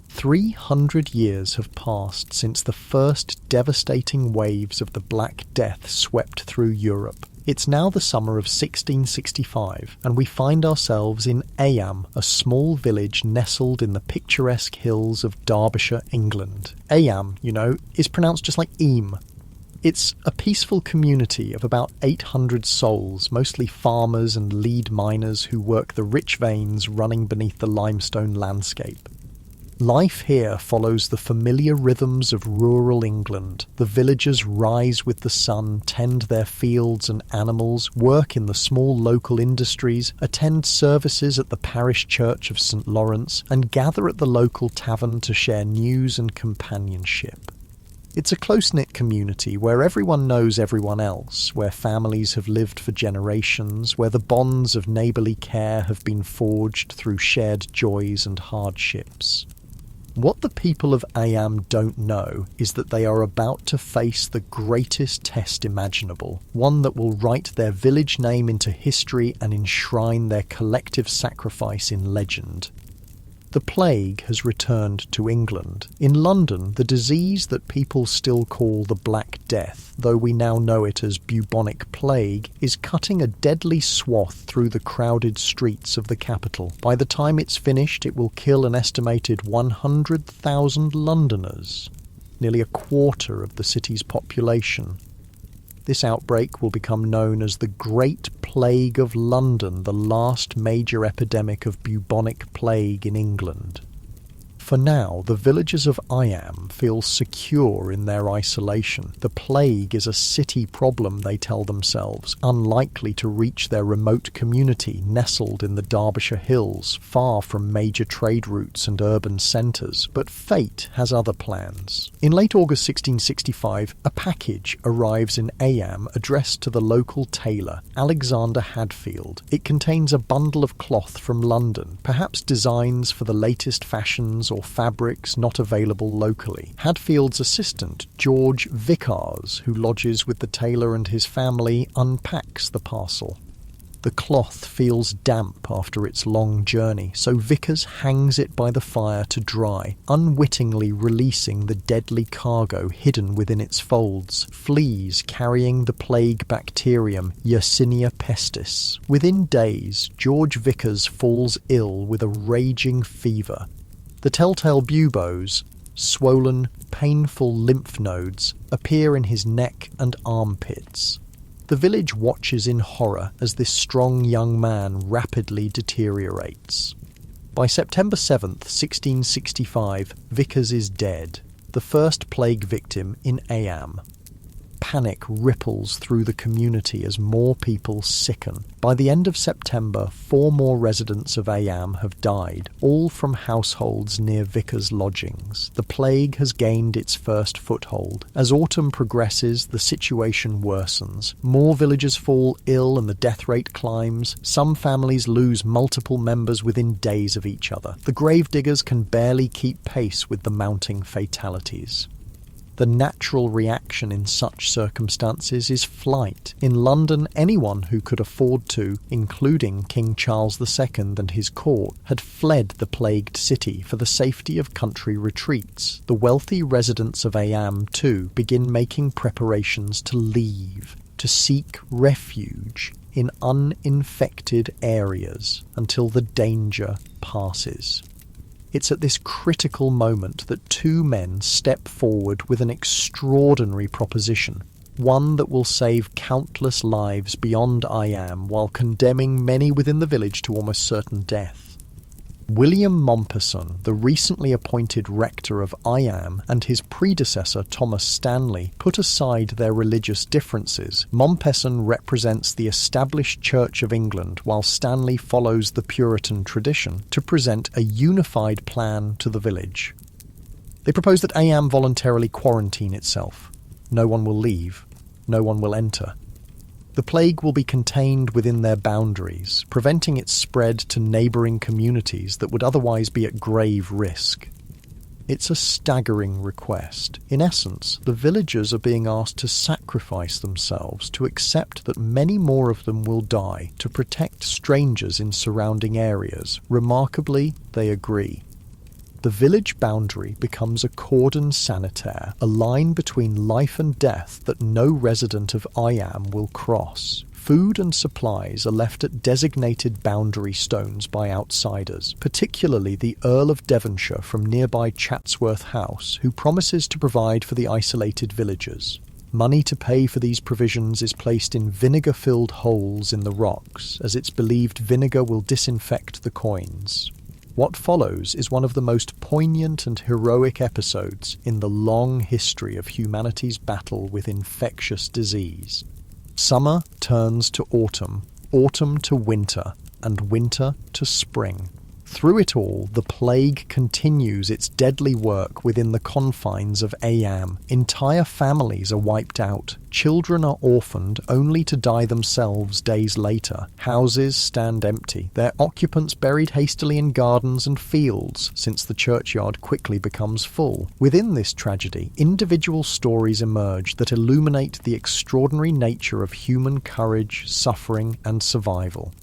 300 years have passed since the first devastating waves of the Black Death swept through Europe. It's now the summer of 1665, and we find ourselves in Eyam, a small village nestled in the picturesque hills of Derbyshire, England. Eyam, is pronounced just like Eyam. It's a peaceful community of about 800 souls, mostly farmers and lead miners who work the rich veins running beneath the limestone landscape. Life here follows the familiar rhythms of rural England. The villagers rise with the sun, tend their fields and animals, work in the small local industries, attend services at the parish church of St. Lawrence, and gather at the local tavern to share news and companionship. It's a close-knit community where everyone knows everyone else, where families have lived for generations, where the bonds of neighbourly care have been forged through shared joys and hardships. What the people of Eyam don't know is that they are about to face the greatest test imaginable, one that will write their village name into history and enshrine their collective sacrifice in legend. The plague has returned to England. In London, the disease that people still call the Black Death, though we now know it as bubonic plague, is cutting a deadly swath through the crowded streets of the capital. By the time it's finished, it will kill an estimated 100,000 Londoners, nearly a quarter of the city's population. This outbreak will become known as the Great Plague of London, the last major epidemic of bubonic plague in England. For now, the villagers of Eyam feel secure in their isolation. The plague is a city problem, they tell themselves, unlikely to reach their remote community nestled in the Derbyshire Hills, far from major trade routes and urban centres. But fate has other plans. In late August 1665, a package arrives in Eyam addressed to the local tailor, Alexander Hadfield. It contains a bundle of cloth from London, perhaps designs for the latest fashions or fabrics not available locally. Hadfield's assistant, George Vickers, who lodges with the tailor and his family, unpacks the parcel. The cloth feels damp after its long journey, so Vickers hangs it by the fire to dry, unwittingly releasing the deadly cargo hidden within its folds, fleas carrying the plague bacterium Yersinia pestis. Within days, George Vickers falls ill with a raging fever. The telltale buboes, swollen, painful lymph nodes, appear in his neck and armpits. The village watches in horror as this strong young man rapidly deteriorates. By September 7th, 1665, Vickers is dead, the first plague victim in Eyam. Panic ripples through the community as more people sicken. By the end of September, 4 more residents of Eyam have died, all from households near Vickers' lodgings. The plague has gained its first foothold. As autumn progresses, the situation worsens. More villagers fall ill and the death rate climbs. Some families lose multiple members within days of each other. The gravediggers can barely keep pace with the mounting fatalities. The natural reaction in such circumstances is flight. In London, anyone who could afford to, including King Charles II and his court, had fled the plagued city for the safety of country retreats. The wealthy residents of Eyam, too, begin making preparations to leave, to seek refuge in uninfected areas until the danger passes. It's at this critical moment that 2 men step forward with an extraordinary proposition, one that will save countless lives beyond Eyam while condemning many within the village to almost certain death. William Mompesson, the recently appointed rector of Eyam, and his predecessor Thomas Stanley put aside their religious differences. Mompesson represents the established Church of England, while Stanley follows the Puritan tradition, to present a unified plan to the village. They propose that Eyam voluntarily quarantine itself. No one will leave. No one will enter. The plague will be contained within their boundaries, preventing its spread to neighbouring communities that would otherwise be at grave risk. It's a staggering request. In essence, the villagers are being asked to sacrifice themselves to accept that many more of them will die to protect strangers in surrounding areas. Remarkably, they agree. The village boundary becomes a cordon sanitaire, a line between life and death that no resident of Eyam will cross. Food and supplies are left at designated boundary stones by outsiders, particularly the Earl of Devonshire from nearby Chatsworth House, who promises to provide for the isolated villagers. Money to pay for these provisions is placed in vinegar-filled holes in the rocks, as it's believed vinegar will disinfect the coins. What follows is one of the most poignant and heroic episodes in the long history of humanity's battle with infectious disease. Summer turns to autumn, autumn to winter, and winter to spring. Through it all, the plague continues its deadly work within the confines of Eyam. Entire families are wiped out. Children are orphaned only to die themselves days later. Houses stand empty, their occupants buried hastily in gardens and fields, since the churchyard quickly becomes full. Within this tragedy, individual stories emerge that illuminate the extraordinary nature of human courage, suffering, and survival.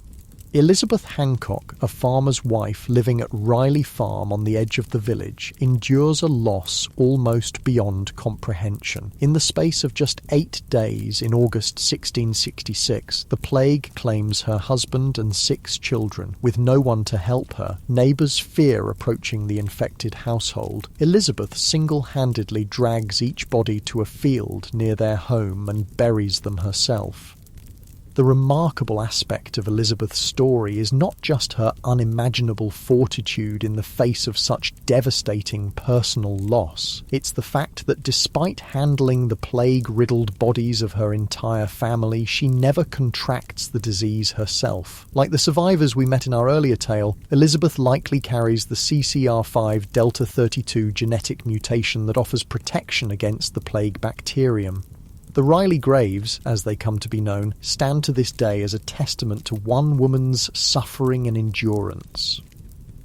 Elizabeth Hancock, a farmer's wife living at Riley Farm on the edge of the village, endures a loss almost beyond comprehension. In the space of just 8 days in August 1666, the plague claims her husband and 6 children. With no one to help her, neighbours fear approaching the infected household. Elizabeth single-handedly drags each body to a field near their home and buries them herself. The remarkable aspect of Elizabeth's story is not just her unimaginable fortitude in the face of such devastating personal loss. It's the fact that despite handling the plague-riddled bodies of her entire family, she never contracts the disease herself. Like the survivors we met in our earlier tale, Elizabeth likely carries the CCR5 Delta 32 genetic mutation that offers protection against the plague bacterium. The Riley graves, as they come to be known, stand to this day as a testament to one woman's suffering and endurance.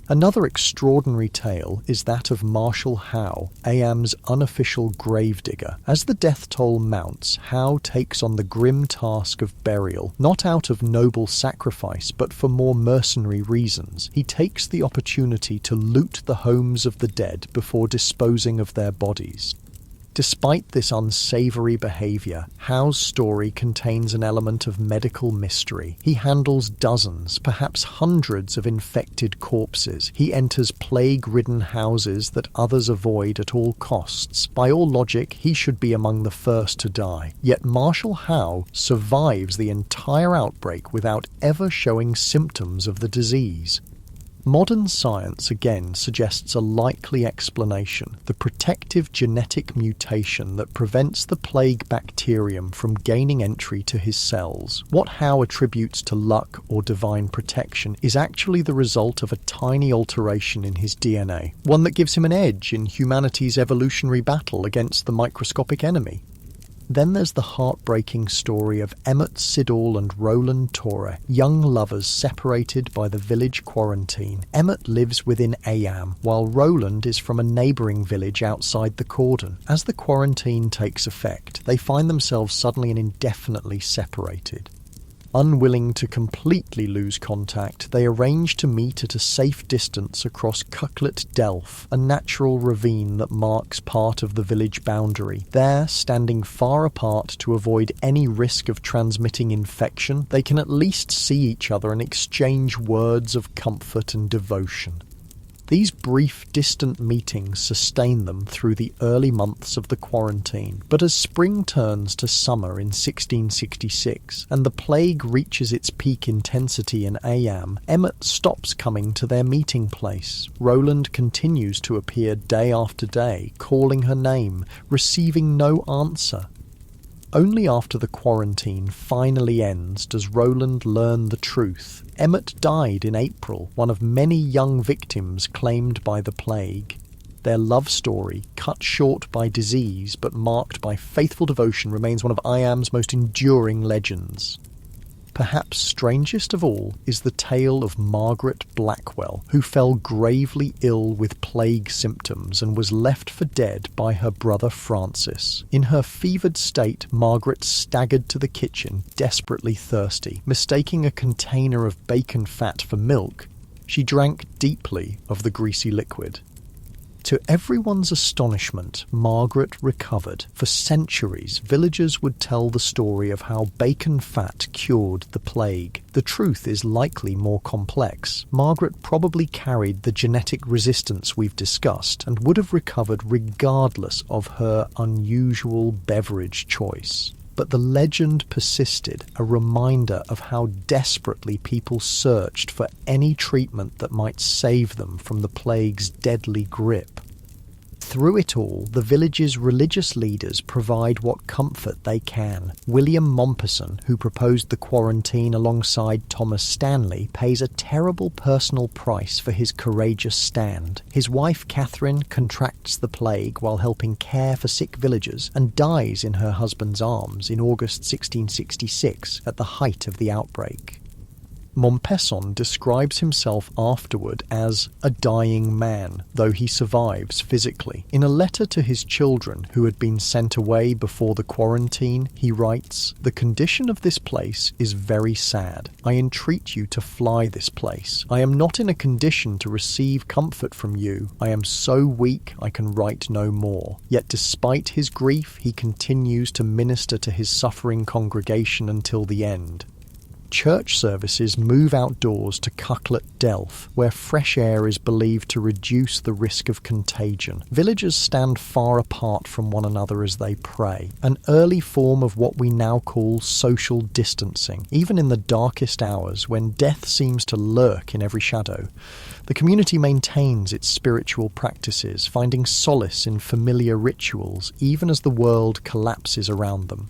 Another extraordinary tale is that of Marshall Howe, Eyam's unofficial gravedigger. As the death toll mounts, Howe takes on the grim task of burial, not out of noble sacrifice, but for more mercenary reasons. He takes the opportunity to loot the homes of the dead before disposing of their bodies. Despite this unsavoury behaviour, Howe's story contains an element of medical mystery. He handles dozens, perhaps hundreds of infected corpses. He enters plague-ridden houses that others avoid at all costs. By all logic, he should be among the first to die. Yet Marshall Howe survives the entire outbreak without ever showing symptoms of the disease. Modern science again suggests a likely explanation: the protective genetic mutation that prevents the plague bacterium from gaining entry to his cells. What Howe attributes to luck or divine protection is actually the result of a tiny alteration in his DNA, one that gives him an edge in humanity's evolutionary battle against the microscopic enemy. Then there's the heartbreaking story of Emmett Siddall and Roland Torre, young lovers separated by the village quarantine. Emmett lives within Eyam, while Roland is from a neighbouring village outside the cordon. As the quarantine takes effect, they find themselves suddenly and indefinitely separated. Unwilling to completely lose contact, they arrange to meet at a safe distance across Cucklet Delph, a natural ravine that marks part of the village boundary. There, standing far apart to avoid any risk of transmitting infection, they can at least see each other and exchange words of comfort and devotion. These brief, distant meetings sustain them through the early months of the quarantine, but as spring turns to summer in 1666, and the plague reaches its peak intensity in Eyam, Emmett stops coming to their meeting place. Roland continues to appear day after day, calling her name, receiving no answer. Only after the quarantine finally ends does Roland learn the truth. Emmett died in April, one of many young victims claimed by the plague. Their love story, cut short by disease but marked by faithful devotion, remains one of Eyam's most enduring legends. Perhaps strangest of all is the tale of Margaret Blackwell, who fell gravely ill with plague symptoms and was left for dead by her brother Francis. In her fevered state, Margaret staggered to the kitchen, desperately thirsty. Mistaking a container of bacon fat for milk, she drank deeply of the greasy liquid. To everyone's astonishment, Margaret recovered. For centuries, villagers would tell the story of how bacon fat cured the plague. The truth is likely more complex. Margaret probably carried the genetic resistance we've discussed and would have recovered regardless of her unusual beverage choice. But the legend persisted, a reminder of how desperately people searched for any treatment that might save them from the plague's deadly grip. Through it all, the village's religious leaders provide what comfort they can. William Mompesson, who proposed the quarantine alongside Thomas Stanley, pays a terrible personal price for his courageous stand. His wife Catherine contracts the plague while helping care for sick villagers and dies in her husband's arms in August 1666 at the height of the outbreak. Mompesson describes himself afterward as a dying man, though he survives physically. In a letter to his children who had been sent away before the quarantine, he writes, "The condition of this place is very sad. I entreat you to fly this place. I am not in a condition to receive comfort from you. I am so weak I can write no more." Yet despite his grief, he continues to minister to his suffering congregation until the end. Church services move outdoors to Cucklet Delph, where fresh air is believed to reduce the risk of contagion. Villagers stand far apart from one another as they pray, an early form of what we now call social distancing. Even in the darkest hours, when death seems to lurk in every shadow, the community maintains its spiritual practices, finding solace in familiar rituals, even as the world collapses around them.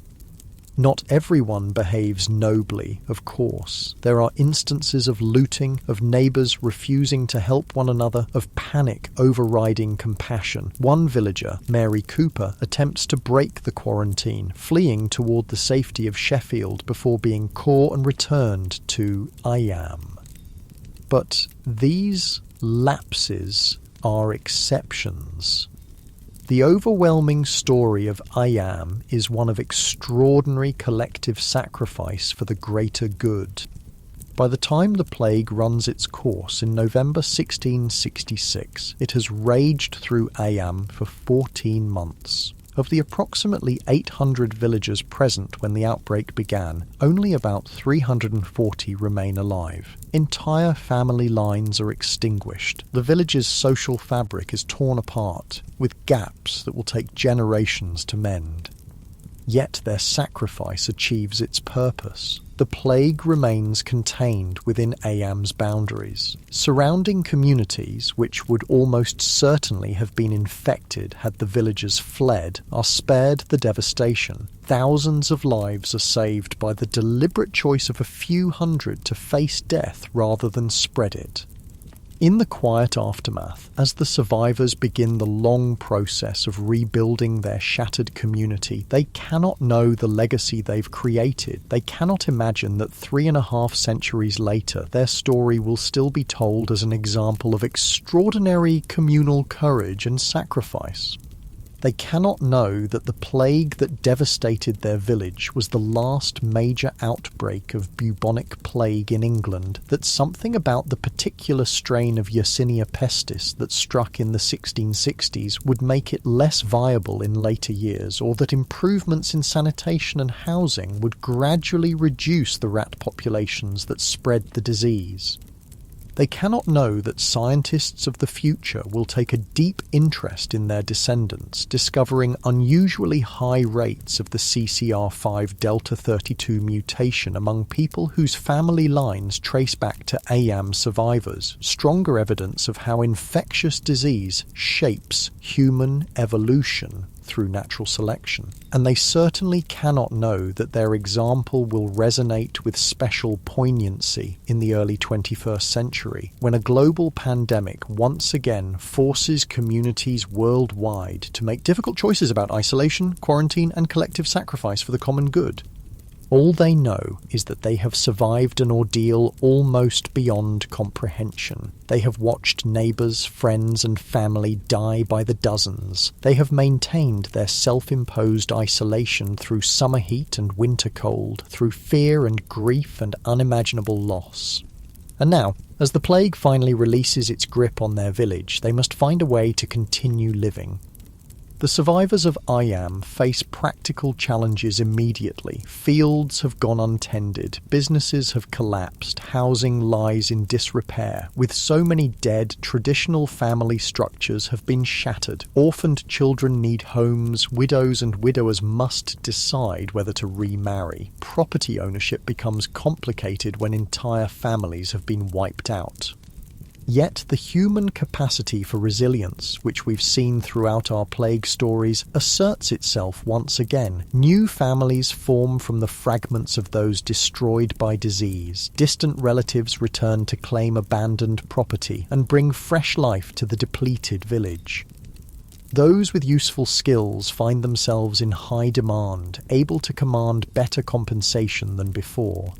Not everyone behaves nobly, of course. There are instances of looting, of neighbours refusing to help one another, of panic overriding compassion. One villager, Mary Cooper, attempts to break the quarantine, fleeing toward the safety of Sheffield before being caught and returned to Eyam. But these lapses are exceptions. The overwhelming story of Eyam is one of extraordinary collective sacrifice for the greater good. By the time the plague runs its course in November 1666, it has raged through Eyam for 14 months. Of the approximately 800 villagers present when the outbreak began, only about 340 remain alive. Entire family lines are extinguished. The village's social fabric is torn apart, with gaps that will take generations to mend. Yet their sacrifice achieves its purpose. The plague remains contained within Eyam's boundaries. Surrounding communities, which would almost certainly have been infected had the villagers fled, are spared the devastation. Thousands of lives are saved by the deliberate choice of a few hundred to face death rather than spread it. In the quiet aftermath, as the survivors begin the long process of rebuilding their shattered community, they cannot know the legacy they've created. They cannot imagine that 3.5 centuries later, their story will still be told as an example of extraordinary communal courage and sacrifice. They cannot know that the plague that devastated their village was the last major outbreak of bubonic plague in England, that something about the particular strain of Yersinia pestis that struck in the 1660s would make it less viable in later years, or that improvements in sanitation and housing would gradually reduce the rat populations that spread the disease. They cannot know that scientists of the future will take a deep interest in their descendants, discovering unusually high rates of the CCR5 Delta 32 mutation among people whose family lines trace back to Eyam survivors, stronger evidence of how infectious disease shapes human evolution through natural selection. And they certainly cannot know that their example will resonate with special poignancy in the early 21st century, when a global pandemic once again forces communities worldwide to make difficult choices about isolation, quarantine, and collective sacrifice for the common good. All they know is that they have survived an ordeal almost beyond comprehension. They have watched neighbours, friends and family die by the dozens. They have maintained their self-imposed isolation through summer heat and winter cold, through fear and grief and unimaginable loss. And now, as the plague finally releases its grip on their village, they must find a way to continue living. The survivors of Eyam face practical challenges immediately. Fields have gone untended, businesses have collapsed, housing lies in disrepair. With so many dead, traditional family structures have been shattered. Orphaned children need homes, widows and widowers must decide whether to remarry. Property ownership becomes complicated when entire families have been wiped out. Yet the human capacity for resilience, which we've seen throughout our plague stories, asserts itself once again. New families form from the fragments of those destroyed by disease. Distant relatives return to claim abandoned property and bring fresh life to the depleted village. Those with useful skills find themselves in high demand, able to command better compensation than before.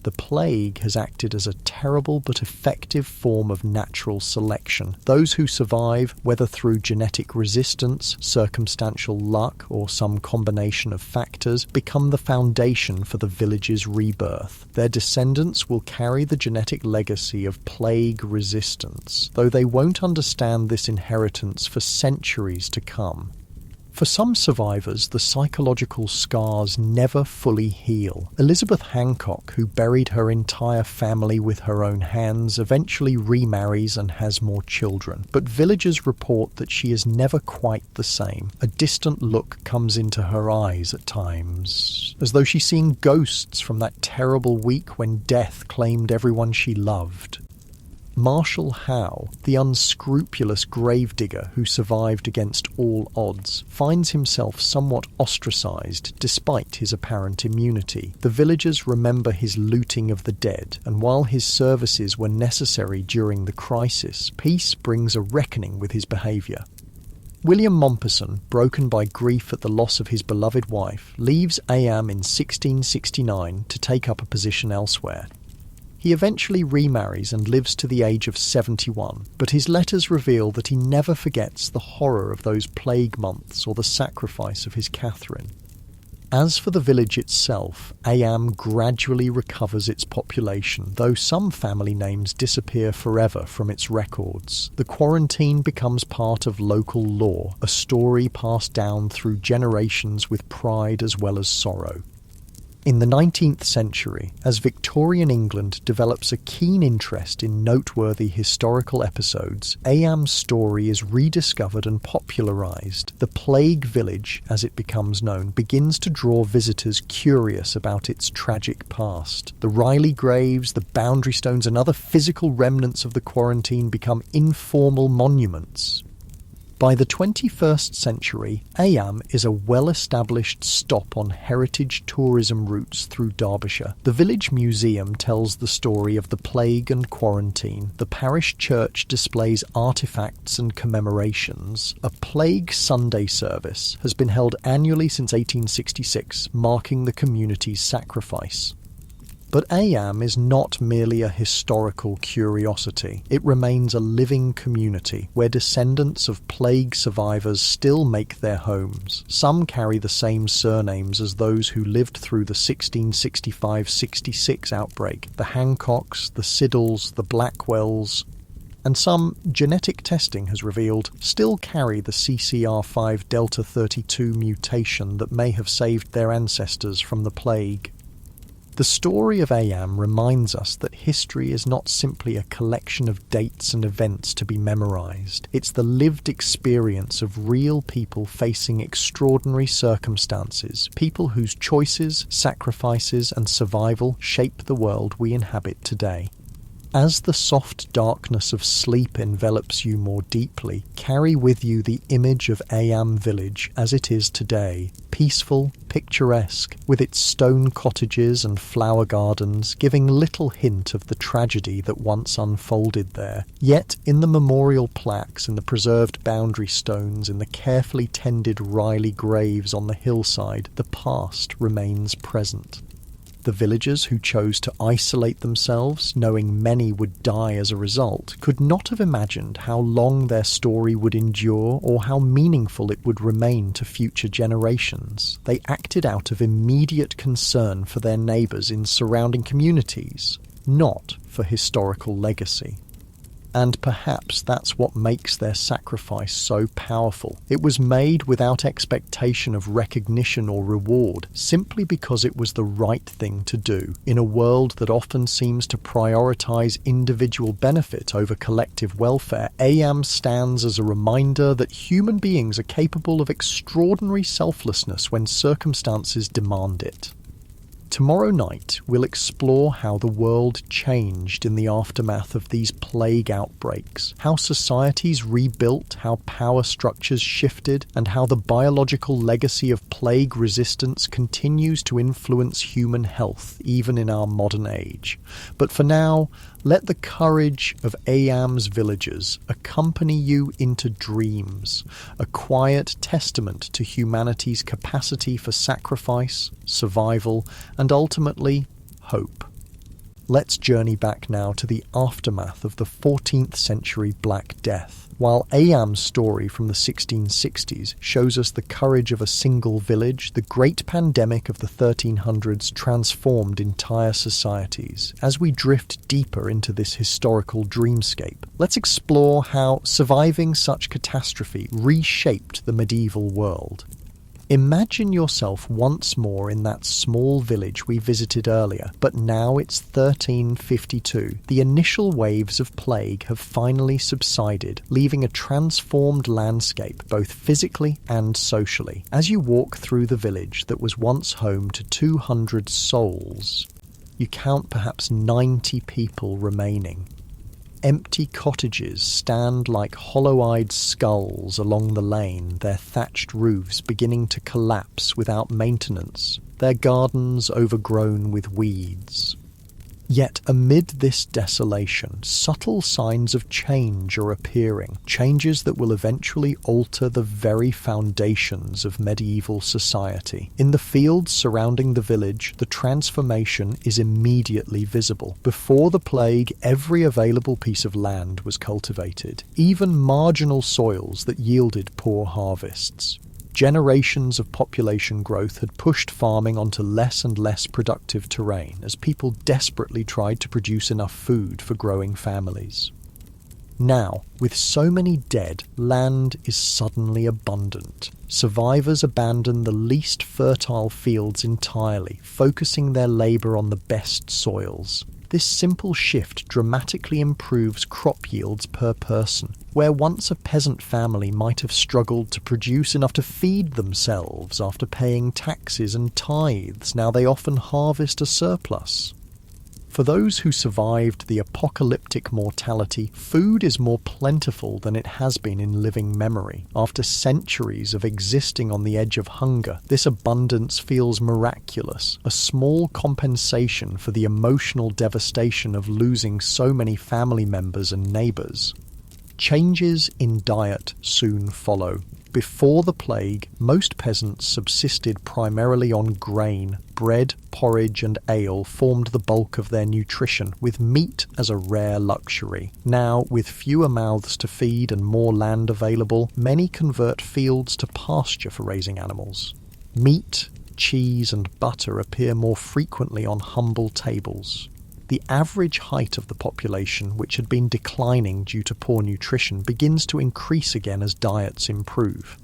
The plague has acted as a terrible but effective form of natural selection. Those who survive, whether through genetic resistance, circumstantial luck, or some combination of factors, become the foundation for the village's rebirth. Their descendants will carry the genetic legacy of plague resistance, though they won't understand this inheritance for centuries to come. For some survivors, the psychological scars never fully heal. Elizabeth Hancock, who buried her entire family with her own hands, eventually remarries and has more children. But villagers report that she is never quite the same. A distant look comes into her eyes at times, as though she's seeing ghosts from that terrible week when death claimed everyone she loved. Marshall Howe, the unscrupulous gravedigger who survived against all odds, finds himself somewhat ostracised despite his apparent immunity. The villagers remember his looting of the dead, and while his services were necessary during the crisis, peace brings a reckoning with his behaviour. William Mompesson, broken by grief at the loss of his beloved wife, leaves Eyam in 1669 to take up a position elsewhere. He eventually remarries and lives to the age of 71, but his letters reveal that he never forgets the horror of those plague months or the sacrifice of his Catherine. As for the village itself, Eyam gradually recovers its population, though some family names disappear forever from its records. The quarantine becomes part of local lore, a story passed down through generations with pride as well as sorrow. In the 19th century, as Victorian England develops a keen interest in noteworthy historical episodes, Eyam's story is rediscovered and popularised. The Plague Village, as it becomes known, begins to draw visitors curious about its tragic past. The Riley graves, the boundary stones and other physical remnants of the quarantine become informal monuments. By the 21st century, Eyam is a well-established stop on heritage tourism routes through Derbyshire. The village museum tells the story of the plague and quarantine. The parish church displays artefacts and commemorations. A Plague Sunday service has been held annually since 1866, marking the community's sacrifice. But Eyam is not merely a historical curiosity. It remains a living community where descendants of plague survivors still make their homes. Some carry the same surnames as those who lived through the 1665-66 outbreak, the Hancocks, the Siddles, the Blackwells, and some, genetic testing has revealed, still carry the CCR5 Delta 32 mutation that may have saved their ancestors from the plague. The story of Eyam reminds us that history is not simply a collection of dates and events to be memorised. It's the lived experience of real people facing extraordinary circumstances, people whose choices, sacrifices and survival shape the world we inhabit today. As the soft darkness of sleep envelops you more deeply, carry with you the image of Eyam village as it is today, peaceful, picturesque, with its stone cottages and flower gardens, giving little hint of the tragedy that once unfolded there. Yet, in the memorial plaques, in the preserved boundary stones, in the carefully tended Riley graves on the hillside, the past remains present. The villagers who chose to isolate themselves, knowing many would die as a result, could not have imagined how long their story would endure or how meaningful it would remain to future generations. They acted out of immediate concern for their neighbours in surrounding communities, not for historical legacy. And perhaps that's what makes their sacrifice so powerful. It was made without expectation of recognition or reward, simply because it was the right thing to do. In a world that often seems to prioritize individual benefit over collective welfare, Eyam stands as a reminder that human beings are capable of extraordinary selflessness when circumstances demand it. Tomorrow night, we'll explore how the world changed in the aftermath of these plague outbreaks, how societies rebuilt, how power structures shifted, and how the biological legacy of plague resistance continues to influence human health, even in our modern age. But for now, let the courage of Eyam's villagers accompany you into dreams, a quiet testament to humanity's capacity for sacrifice, survival, and ultimately, hope. Let's journey back now to the aftermath of the 14th century Black Death. While Eyam's story from the 1660s shows us the courage of a single village, the great pandemic of the 1300s transformed entire societies. As we drift deeper into this historical dreamscape, let's explore how surviving such catastrophe reshaped the medieval world. Imagine yourself once more in that small village we visited earlier, but now it's 1352. The initial waves of plague have finally subsided, leaving a transformed landscape both physically and socially. As you walk through the village that was once home to 200 souls, you count perhaps 90 people remaining. Empty cottages stand like hollow-eyed skulls along the lane, their thatched roofs beginning to collapse without maintenance, their gardens overgrown with weeds. Yet amid this desolation, subtle signs of change are appearing, changes that will eventually alter the very foundations of medieval society. In the fields surrounding the village, the transformation is immediately visible. Before the plague, every available piece of land was cultivated, even marginal soils that yielded poor harvests. Generations of population growth had pushed farming onto less and less productive terrain as people desperately tried to produce enough food for growing families. Now, with so many dead, land is suddenly abundant. Survivors abandon the least fertile fields entirely, focusing their labour on the best soils. This simple shift dramatically improves crop yields per person. Where once a peasant family might have struggled to produce enough to feed themselves after paying taxes and tithes, now they often harvest a surplus. For those who survived the apocalyptic mortality, food is more plentiful than it has been in living memory. After centuries of existing on the edge of hunger, this abundance feels miraculous, a small compensation for the emotional devastation of losing so many family members and neighbours. Changes in diet soon follow. Before the plague, most peasants subsisted primarily on grain. Bread, porridge and ale formed the bulk of their nutrition, with meat as a rare luxury. Now, with fewer mouths to feed and more land available, many convert fields to pasture for raising animals. Meat, cheese and butter appear more frequently on humble tables. The average height of the population, which had been declining due to poor nutrition, begins to increase again as diets improve.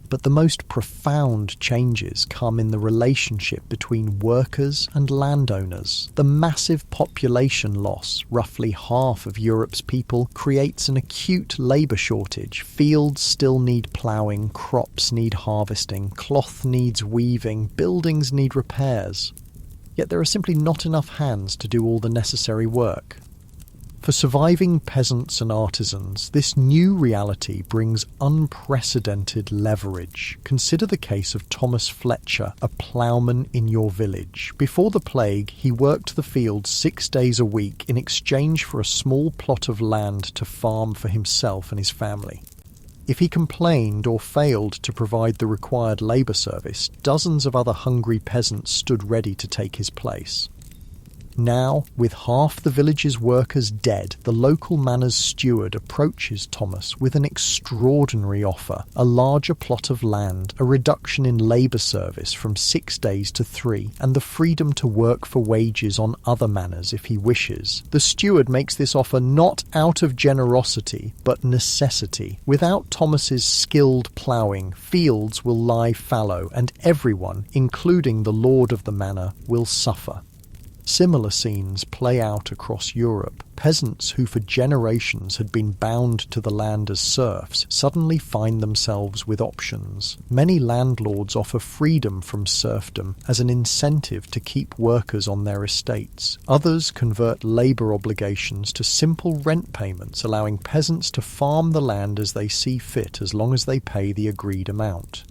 But the most profound changes come in the relationship between workers and landowners. The massive population loss, roughly half of Europe's people, creates an acute labour shortage. Fields still need ploughing, crops need harvesting, cloth needs weaving, buildings need repairs. Yet there are simply not enough hands to do all the necessary work. For surviving peasants and artisans, this new reality brings unprecedented leverage. Consider the case of Thomas Fletcher, a ploughman in your village. Before the plague, he worked the fields 6 days a week in exchange for a small plot of land to farm for himself and his family. If he complained or failed to provide the required labour service, dozens of other hungry peasants stood ready to take his place. Now, with half the village's workers dead, the local manor's steward approaches Thomas with an extraordinary offer: a larger plot of land, a reduction in labour service from 6 days to 3, and the freedom to work for wages on other manors if he wishes. The steward makes this offer not out of generosity, but necessity. Without Thomas's skilled ploughing, fields will lie fallow, and everyone, including the lord of the manor, will suffer. Similar scenes play out across Europe. Peasants who for generations had been bound to the land as serfs suddenly find themselves with options. Many landlords offer freedom from serfdom as an incentive to keep workers on their estates. Others convert labour obligations to simple rent payments, allowing peasants to farm the land as they see fit as long as they pay the agreed amount.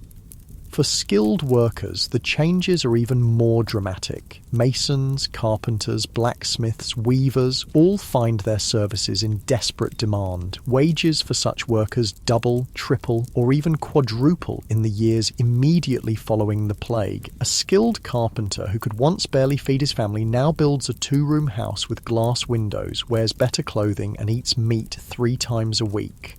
For skilled workers, the changes are even more dramatic. Masons, carpenters, blacksmiths, weavers all find their services in desperate demand. Wages for such workers double, triple, or even quadruple in the years immediately following the plague. A skilled carpenter who could once barely feed his family now builds a 2-room house with glass windows, wears better clothing, and eats meat 3 times a week.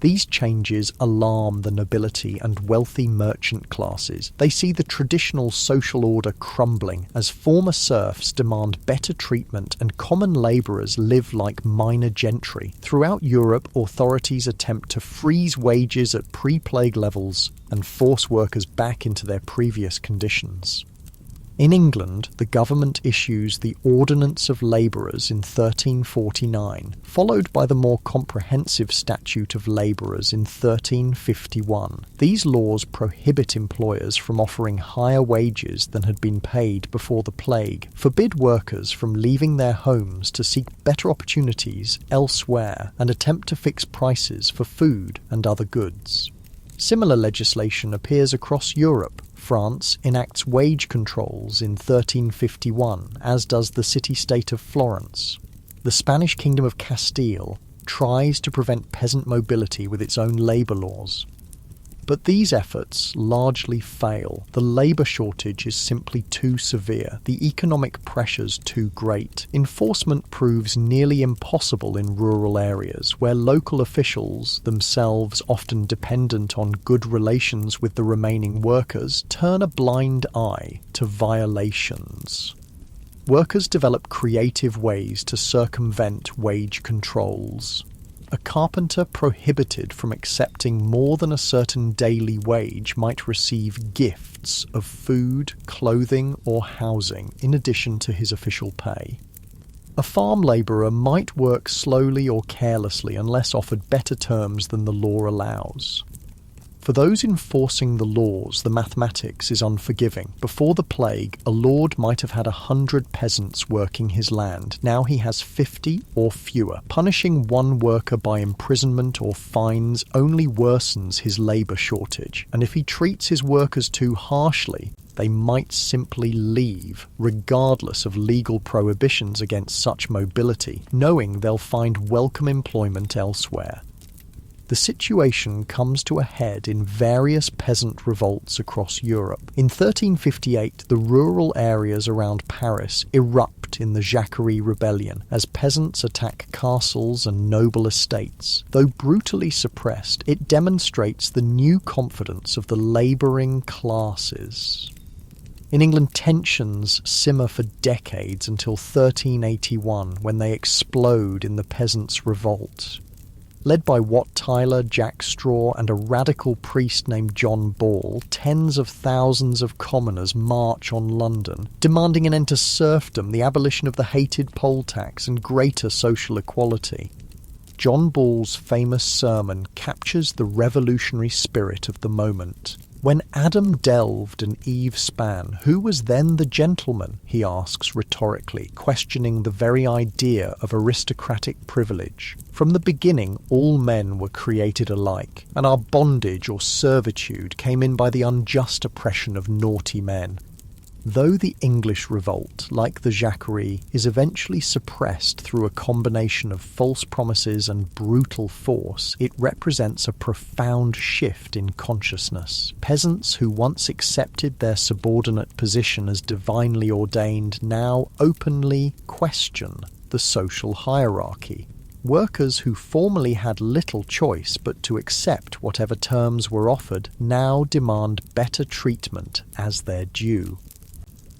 These changes alarm the nobility and wealthy merchant classes. They see the traditional social order crumbling as former serfs demand better treatment and common labourers live like minor gentry. Throughout Europe, authorities attempt to freeze wages at pre-plague levels and force workers back into their previous conditions. In England, the government issues the Ordinance of Labourers in 1349, followed by the more comprehensive Statute of Labourers in 1351. These laws prohibit employers from offering higher wages than had been paid before the plague, forbid workers from leaving their homes to seek better opportunities elsewhere, and attempt to fix prices for food and other goods. Similar legislation appears across Europe. France enacts wage controls in 1351, as does the city-state of Florence. The Spanish Kingdom of Castile tries to prevent peasant mobility with its own labour laws. But these efforts largely fail. The labour shortage is simply too severe, the economic pressures too great. Enforcement proves nearly impossible in rural areas, where local officials, themselves often dependent on good relations with the remaining workers, turn a blind eye to violations. Workers develop creative ways to circumvent wage controls. A carpenter prohibited from accepting more than a certain daily wage might receive gifts of food, clothing, or housing in addition to his official pay. A farm labourer might work slowly or carelessly unless offered better terms than the law allows. For those enforcing the laws, the mathematics is unforgiving. Before the plague, a lord might have had 100 peasants working his land. Now he has 50 or fewer. Punishing one worker by imprisonment or fines only worsens his labour shortage. And if he treats his workers too harshly, they might simply leave, regardless of legal prohibitions against such mobility, knowing they'll find welcome employment elsewhere. The situation comes to a head in various peasant revolts across Europe. In 1358, the rural areas around Paris erupt in the Jacquerie Rebellion as peasants attack castles and noble estates. Though brutally suppressed, it demonstrates the new confidence of the labouring classes. In England, tensions simmer for decades until 1381, when they explode in the Peasants' Revolt. Led by Wat Tyler, Jack Straw, and a radical priest named John Ball, tens of thousands of commoners march on London, demanding an end to serfdom, the abolition of the hated poll tax, and greater social equality. John Ball's famous sermon captures the revolutionary spirit of the moment. When Adam delved and Eve span, who was then the gentleman? He asks rhetorically, questioning the very idea of aristocratic privilege. From the beginning, all men were created alike, and our bondage or servitude came in by the unjust oppression of naughty men. Though the English revolt, like the Jacquerie, is eventually suppressed through a combination of false promises and brutal force, it represents a profound shift in consciousness. Peasants who once accepted their subordinate position as divinely ordained now openly question the social hierarchy. Workers who formerly had little choice but to accept whatever terms were offered now demand better treatment as their due.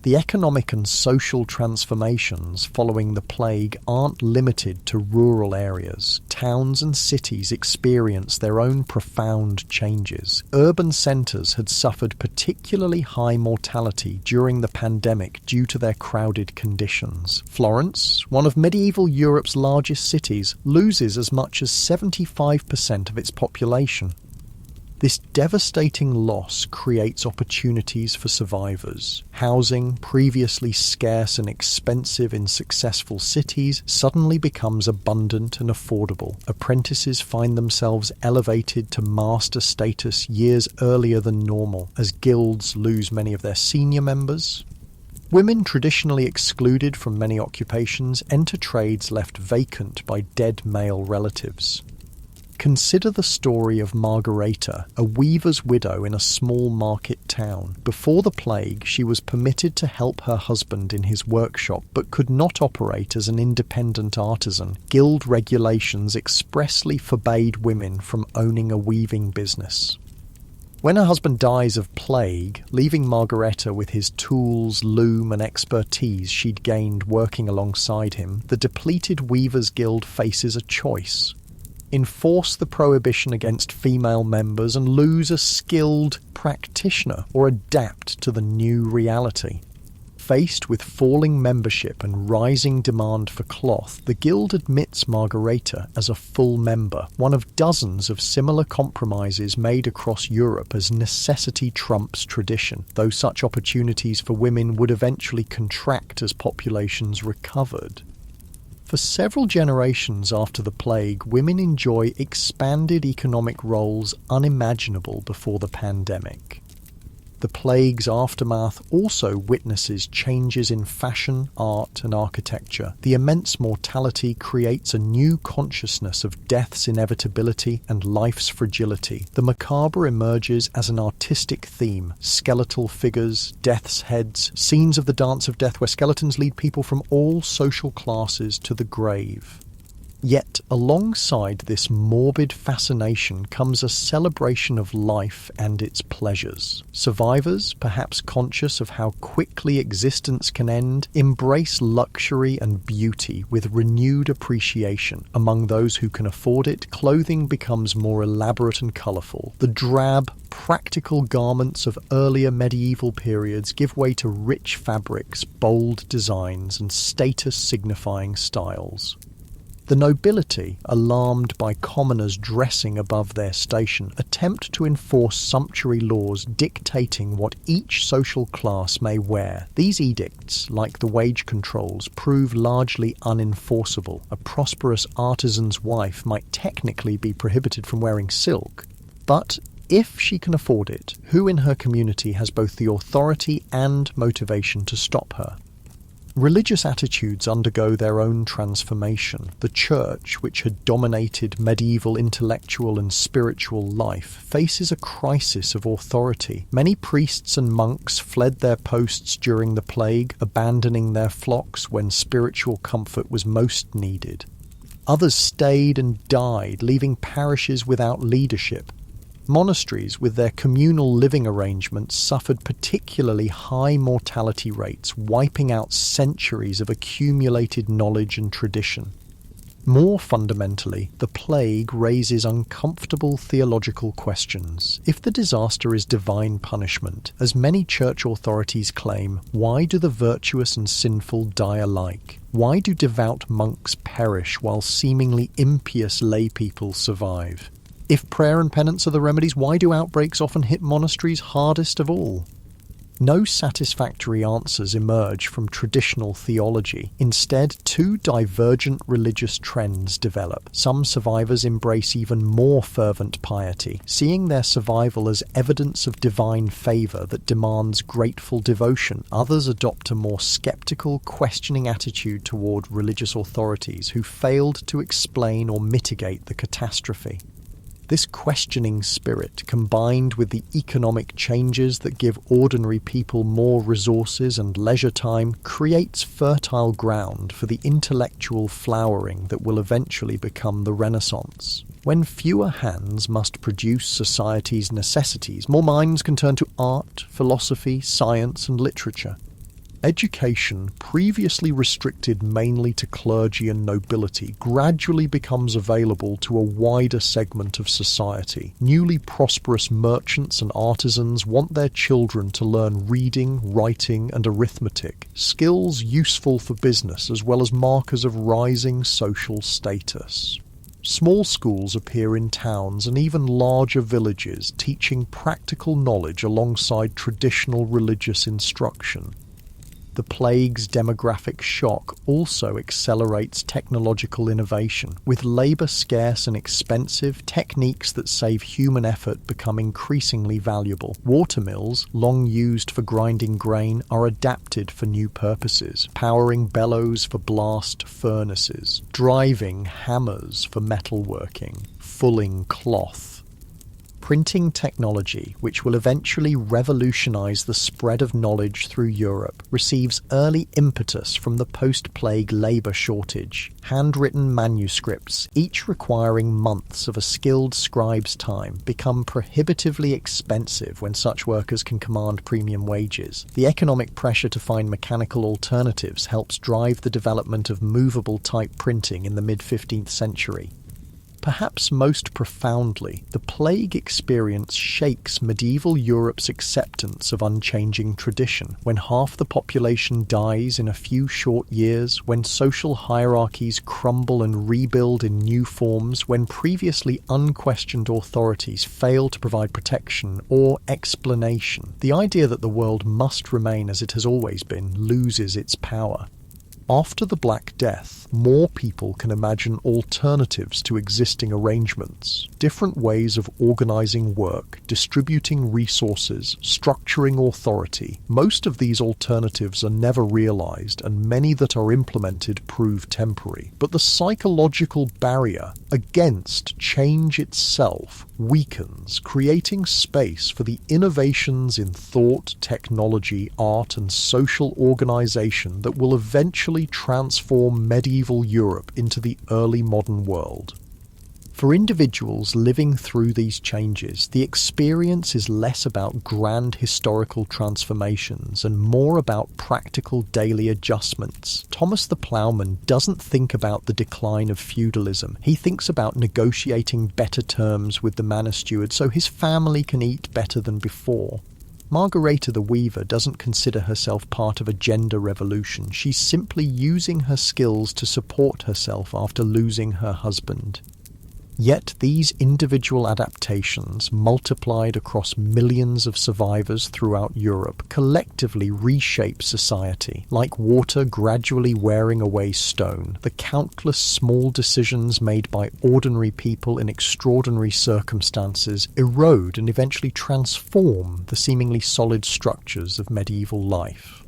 The economic and social transformations following the plague aren't limited to rural areas. Towns and cities experience their own profound changes. Urban centres had suffered particularly high mortality during the pandemic due to their crowded conditions. Florence, one of medieval Europe's largest cities, loses as much as 75% of its population. This devastating loss creates opportunities for survivors. Housing, previously scarce and expensive in successful cities, suddenly becomes abundant and affordable. Apprentices find themselves elevated to master status years earlier than normal, as guilds lose many of their senior members. Women, traditionally excluded from many occupations, enter trades left vacant by dead male relatives. Consider the story of Margareta, a weaver's widow in a small market town. Before the plague, she was permitted to help her husband in his workshop, but could not operate as an independent artisan. Guild regulations expressly forbade women from owning a weaving business. When her husband dies of plague, leaving Margareta with his tools, loom and expertise she'd gained working alongside him, the depleted Weavers Guild faces a choice. Enforce the prohibition against female members and lose a skilled practitioner, or adapt to the new reality. Faced with falling membership and rising demand for cloth, the Guild admits Margareta as a full member, one of dozens of similar compromises made across Europe as necessity trumps tradition, though such opportunities for women would eventually contract as populations recovered. For several generations after the plague, women enjoy expanded economic roles unimaginable before the pandemic. The plague's aftermath also witnesses changes in fashion, art, and architecture. The immense mortality creates a new consciousness of death's inevitability and life's fragility. The macabre emerges as an artistic theme. Skeletal figures, death's heads, scenes of the dance of death where skeletons lead people from all social classes to the grave. Yet, alongside this morbid fascination comes a celebration of life and its pleasures. Survivors, perhaps conscious of how quickly existence can end, embrace luxury and beauty with renewed appreciation. Among those who can afford it, clothing becomes more elaborate and colourful. The drab, practical garments of earlier medieval periods give way to rich fabrics, bold designs, and status-signifying styles. The nobility, alarmed by commoners dressing above their station, attempt to enforce sumptuary laws dictating what each social class may wear. These edicts, like the wage controls, prove largely unenforceable. A prosperous artisan's wife might technically be prohibited from wearing silk, but if she can afford it, who in her community has both the authority and motivation to stop her? Religious attitudes undergo their own transformation. The Church, which had dominated medieval intellectual and spiritual life, faces a crisis of authority. Many priests and monks fled their posts during the plague, abandoning their flocks when spiritual comfort was most needed. Others stayed and died, leaving parishes without leadership. Monasteries, with their communal living arrangements, suffered particularly high mortality rates, wiping out centuries of accumulated knowledge and tradition. More fundamentally, the plague raises uncomfortable theological questions. If the disaster is divine punishment, as many church authorities claim, why do the virtuous and sinful die alike? Why do devout monks perish while seemingly impious laypeople survive? If prayer and penance are the remedies, why do outbreaks often hit monasteries hardest of all? No satisfactory answers emerge from traditional theology. Instead, two divergent religious trends develop. Some survivors embrace even more fervent piety, seeing their survival as evidence of divine favor that demands grateful devotion. Others adopt a more skeptical, questioning attitude toward religious authorities who failed to explain or mitigate the catastrophe. This questioning spirit, combined with the economic changes that give ordinary people more resources and leisure time, creates fertile ground for the intellectual flowering that will eventually become the Renaissance. When fewer hands must produce society's necessities, more minds can turn to art, philosophy, science, and literature. Education, previously restricted mainly to clergy and nobility, gradually becomes available to a wider segment of society. Newly prosperous merchants and artisans want their children to learn reading, writing, and arithmetic, skills useful for business as well as markers of rising social status. Small schools appear in towns and even larger villages, teaching practical knowledge alongside traditional religious instruction. The plague's demographic shock also accelerates technological innovation. With labor scarce and expensive, techniques that save human effort become increasingly valuable. Water mills, long used for grinding grain, are adapted for new purposes, powering bellows for blast furnaces, driving hammers for metalworking, fulling cloth. Printing technology, which will eventually revolutionize the spread of knowledge through Europe, receives early impetus from the post-plague labor shortage. Handwritten manuscripts, each requiring months of a skilled scribe's time, become prohibitively expensive when such workers can command premium wages. The economic pressure to find mechanical alternatives helps drive the development of movable type printing in the mid-15th century. Perhaps most profoundly, the plague experience shakes medieval Europe's acceptance of unchanging tradition. When half the population dies in a few short years, when social hierarchies crumble and rebuild in new forms, when previously unquestioned authorities fail to provide protection or explanation, the idea that the world must remain as it has always been loses its power. After the Black Death, more people can imagine alternatives to existing arrangements, different ways of organizing work, distributing resources, structuring authority. Most of these alternatives are never realized, and many that are implemented prove temporary. But the psychological barrier against change itself weakens, creating space for the innovations in thought, technology, art, and social organization that will eventually transform medieval Europe into the early modern world. For individuals living through these changes, the experience is less about grand historical transformations and more about practical daily adjustments. Thomas the Ploughman doesn't think about the decline of feudalism. He thinks about negotiating better terms with the manor steward so his family can eat better than before. Margareta the Weaver doesn't consider herself part of a gender revolution. She's simply using her skills to support herself after losing her husband. Yet these individual adaptations, multiplied across millions of survivors throughout Europe, collectively reshape society. Like water gradually wearing away stone, the countless small decisions made by ordinary people in extraordinary circumstances erode and eventually transform the seemingly solid structures of medieval life.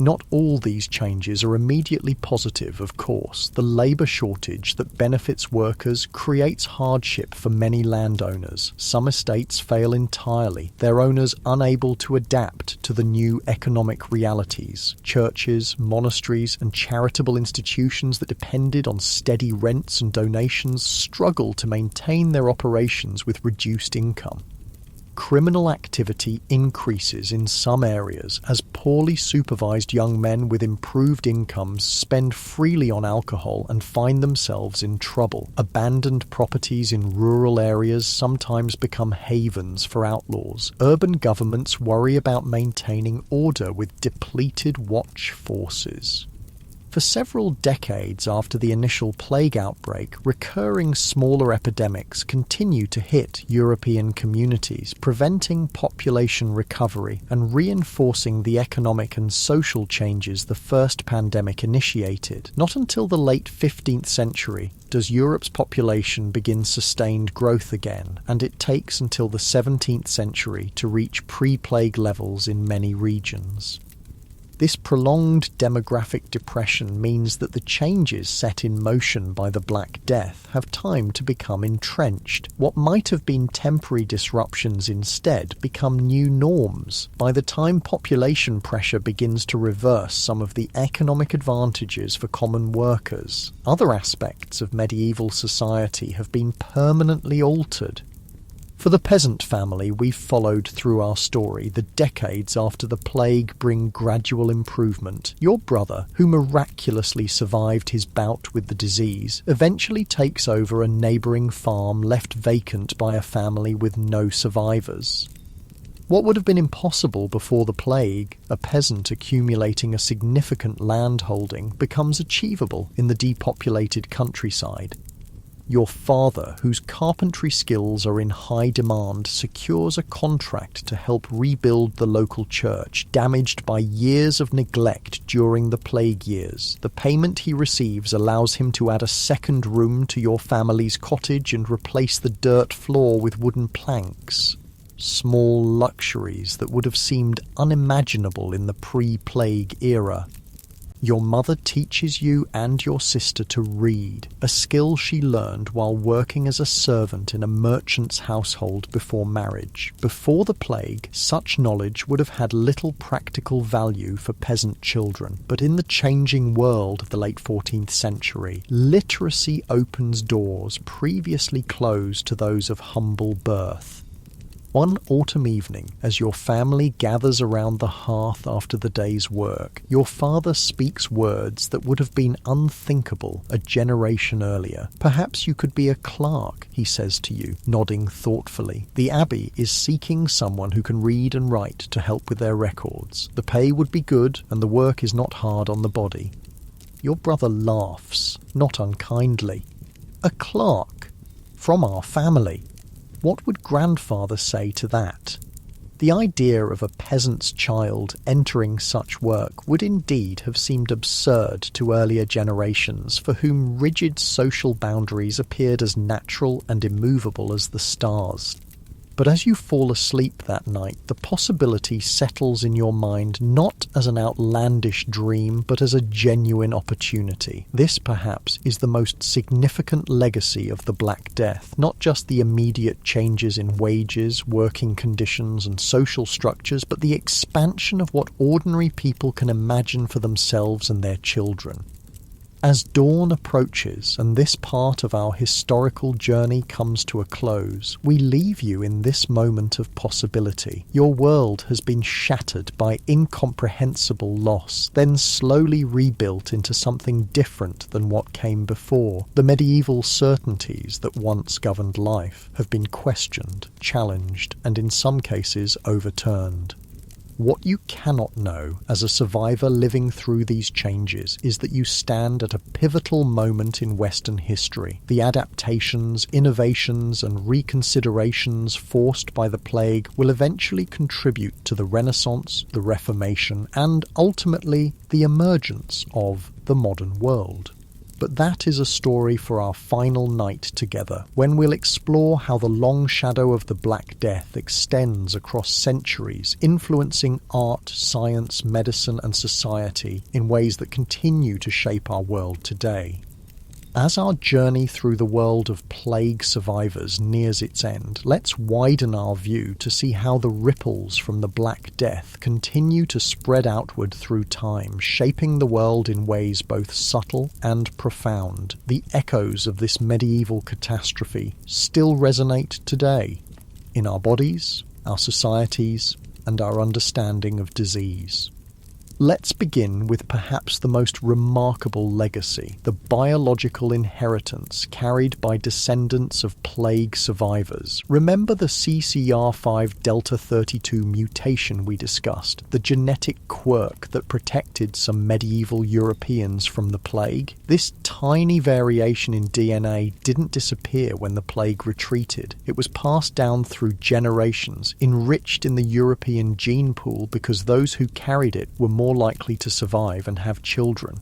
Not all these changes are immediately positive, of course. The labour shortage that benefits workers creates hardship for many landowners. Some estates fail entirely, their owners unable to adapt to the new economic realities. Churches, monasteries, and charitable institutions that depended on steady rents and donations struggle to maintain their operations with reduced income. Criminal activity increases in some areas as poorly supervised young men with improved incomes spend freely on alcohol and find themselves in trouble. Abandoned properties in rural areas sometimes become havens for outlaws. Urban governments worry about maintaining order with depleted watch forces. For several decades after the initial plague outbreak, recurring smaller epidemics continue to hit European communities, preventing population recovery and reinforcing the economic and social changes the first pandemic initiated. Not until the late 15th century does Europe's population begin sustained growth again, and it takes until the 17th century to reach pre-plague levels in many regions. This prolonged demographic depression means that the changes set in motion by the Black Death have time to become entrenched. What might have been temporary disruptions instead become new norms. By the time population pressure begins to reverse some of the economic advantages for common workers, other aspects of medieval society have been permanently altered. For the peasant family we've followed through our story, the decades after the plague bring gradual improvement. Your brother, who miraculously survived his bout with the disease, eventually takes over a neighbouring farm left vacant by a family with no survivors. What would have been impossible before the plague, a peasant accumulating a significant landholding, becomes achievable in the depopulated countryside. Your father, whose carpentry skills are in high demand, secures a contract to help rebuild the local church, damaged by years of neglect during the plague years. The payment he receives allows him to add a second room to your family's cottage and replace the dirt floor with wooden planks. Small luxuries that would have seemed unimaginable in the pre-plague era. Your mother teaches you and your sister to read, a skill she learned while working as a servant in a merchant's household before marriage. Before the plague, such knowledge would have had little practical value for peasant children, but in the changing world of the late 14th century, literacy opens doors previously closed to those of humble birth. One autumn evening, as your family gathers around the hearth after the day's work, your father speaks words that would have been unthinkable a generation earlier. "Perhaps you could be a clerk," he says to you, nodding thoughtfully. "The abbey is seeking someone who can read and write to help with their records. The pay would be good, and the work is not hard on the body." Your brother laughs, not unkindly. "A clerk? From our family? What would grandfather say to that?" The idea of a peasant's child entering such work would indeed have seemed absurd to earlier generations, for whom rigid social boundaries appeared as natural and immovable as the stars. But as you fall asleep that night, the possibility settles in your mind not as an outlandish dream, but as a genuine opportunity. This, perhaps, is the most significant legacy of the Black Death, not just the immediate changes in wages, working conditions, and social structures, but the expansion of what ordinary people can imagine for themselves and their children. As dawn approaches and this part of our historical journey comes to a close, we leave you in this moment of possibility. Your world has been shattered by incomprehensible loss, then slowly rebuilt into something different than what came before. The medieval certainties that once governed life have been questioned, challenged, and in some cases overturned. What you cannot know as a survivor living through these changes is that you stand at a pivotal moment in Western history. The adaptations, innovations, and reconsiderations forced by the plague will eventually contribute to the Renaissance, the Reformation, and ultimately the emergence of the modern world. But that is a story for our final night together, when we'll explore how the long shadow of the Black Death extends across centuries, influencing art, science, medicine, and society in ways that continue to shape our world today. As our journey through the world of plague survivors nears its end, let's widen our view to see how the ripples from the Black Death continue to spread outward through time, shaping the world in ways both subtle and profound. The echoes of this medieval catastrophe still resonate today in our bodies, our societies, and our understanding of disease. Let's begin with perhaps the most remarkable legacy, the biological inheritance carried by descendants of plague survivors. Remember the CCR5 Delta 32 mutation we discussed, the genetic quirk that protected some medieval Europeans from the plague? This tiny variation in DNA didn't disappear when the plague retreated. It was passed down through generations, enriched in the European gene pool because those who carried it were more likely to survive and have children.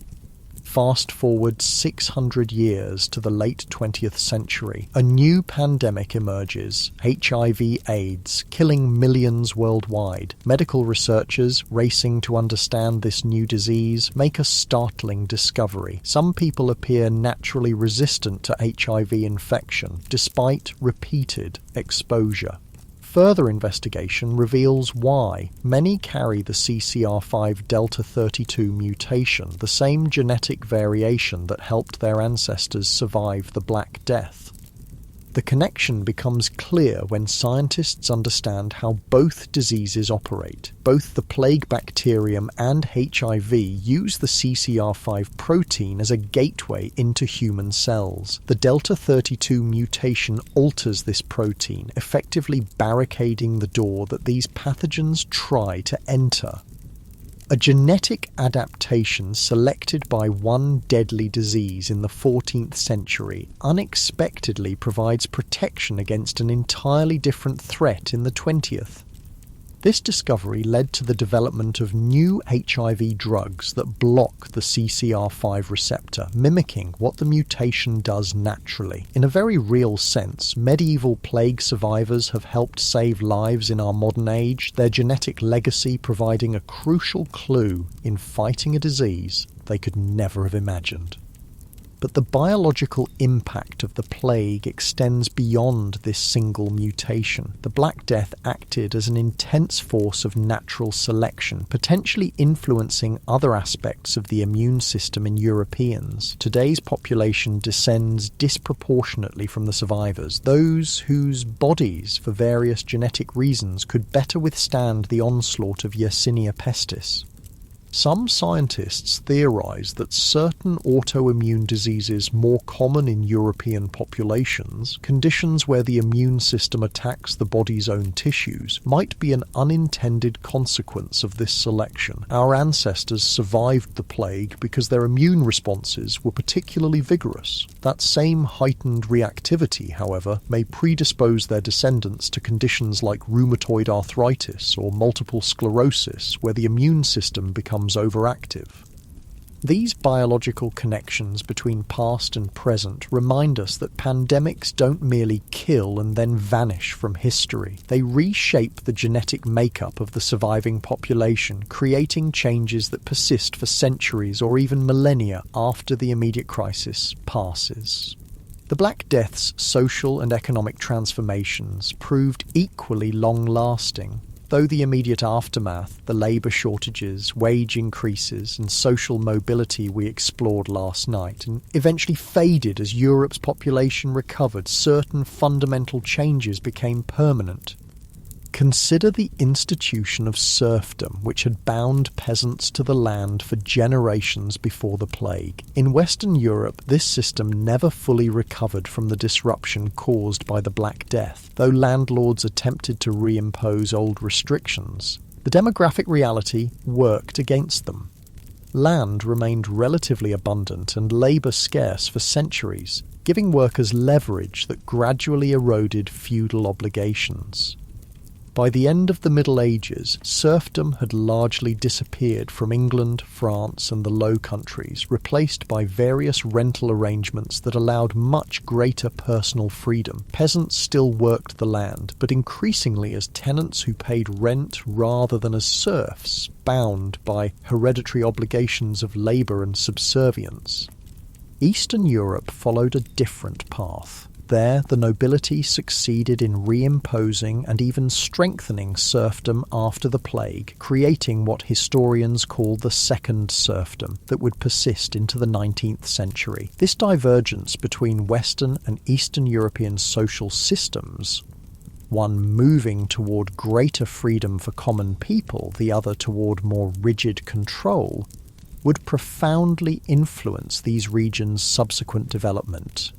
Fast forward 600 years to the late 20th century, a new pandemic emerges, HIV/AIDS, killing millions worldwide. Medical researchers, racing to understand this new disease, make a startling discovery. Some people appear naturally resistant to HIV infection, despite repeated exposure. Further investigation reveals why. Many carry the CCR5 Delta 32 mutation, the same genetic variation that helped their ancestors survive the Black Death. The connection becomes clear when scientists understand how both diseases operate. Both the plague bacterium and HIV use the CCR5 protein as a gateway into human cells. The Delta 32 mutation alters this protein, effectively barricading the door that these pathogens try to enter. A genetic adaptation selected by one deadly disease in the 14th century unexpectedly provides protection against an entirely different threat in the 20th. This discovery led to the development of new HIV drugs that block the CCR5 receptor, mimicking what the mutation does naturally. In a very real sense, medieval plague survivors have helped save lives in our modern age, their genetic legacy providing a crucial clue in fighting a disease they could never have imagined. But the biological impact of the plague extends beyond this single mutation. The Black Death acted as an intense force of natural selection, potentially influencing other aspects of the immune system in Europeans. Today's population descends disproportionately from the survivors, those whose bodies, for various genetic reasons, could better withstand the onslaught of Yersinia pestis. Some scientists theorize that certain autoimmune diseases more common in European populations, conditions where the immune system attacks the body's own tissues, might be an unintended consequence of this selection. Our ancestors survived the plague because their immune responses were particularly vigorous. That same heightened reactivity, however, may predispose their descendants to conditions like rheumatoid arthritis or multiple sclerosis, where the immune system becomes overactive. These biological connections between past and present remind us that pandemics don't merely kill and then vanish from history. They reshape the genetic makeup of the surviving population, creating changes that persist for centuries or even millennia after the immediate crisis passes. The Black Death's social and economic transformations proved equally long-lasting. Though the immediate aftermath, the labour shortages, wage increases and social mobility we explored last night, and eventually faded as Europe's population recovered, certain fundamental changes became permanent. Consider the institution of serfdom, which had bound peasants to the land for generations before the plague. In Western Europe, this system never fully recovered from the disruption caused by the Black Death, though landlords attempted to reimpose old restrictions. The demographic reality worked against them. Land remained relatively abundant and labour scarce for centuries, giving workers leverage that gradually eroded feudal obligations. By the end of the Middle Ages, serfdom had largely disappeared from England, France and the Low Countries, replaced by various rental arrangements that allowed much greater personal freedom. Peasants still worked the land, but increasingly as tenants who paid rent rather than as serfs, bound by hereditary obligations of labour and subservience. Eastern Europe followed a different path. There, the nobility succeeded in reimposing and even strengthening serfdom after the plague, creating what historians call the second serfdom that would persist into the 19th century. This divergence between Western and Eastern European social systems one moving toward greater freedom for common people, the other toward more rigid control, would profoundly influence these regions' subsequent development.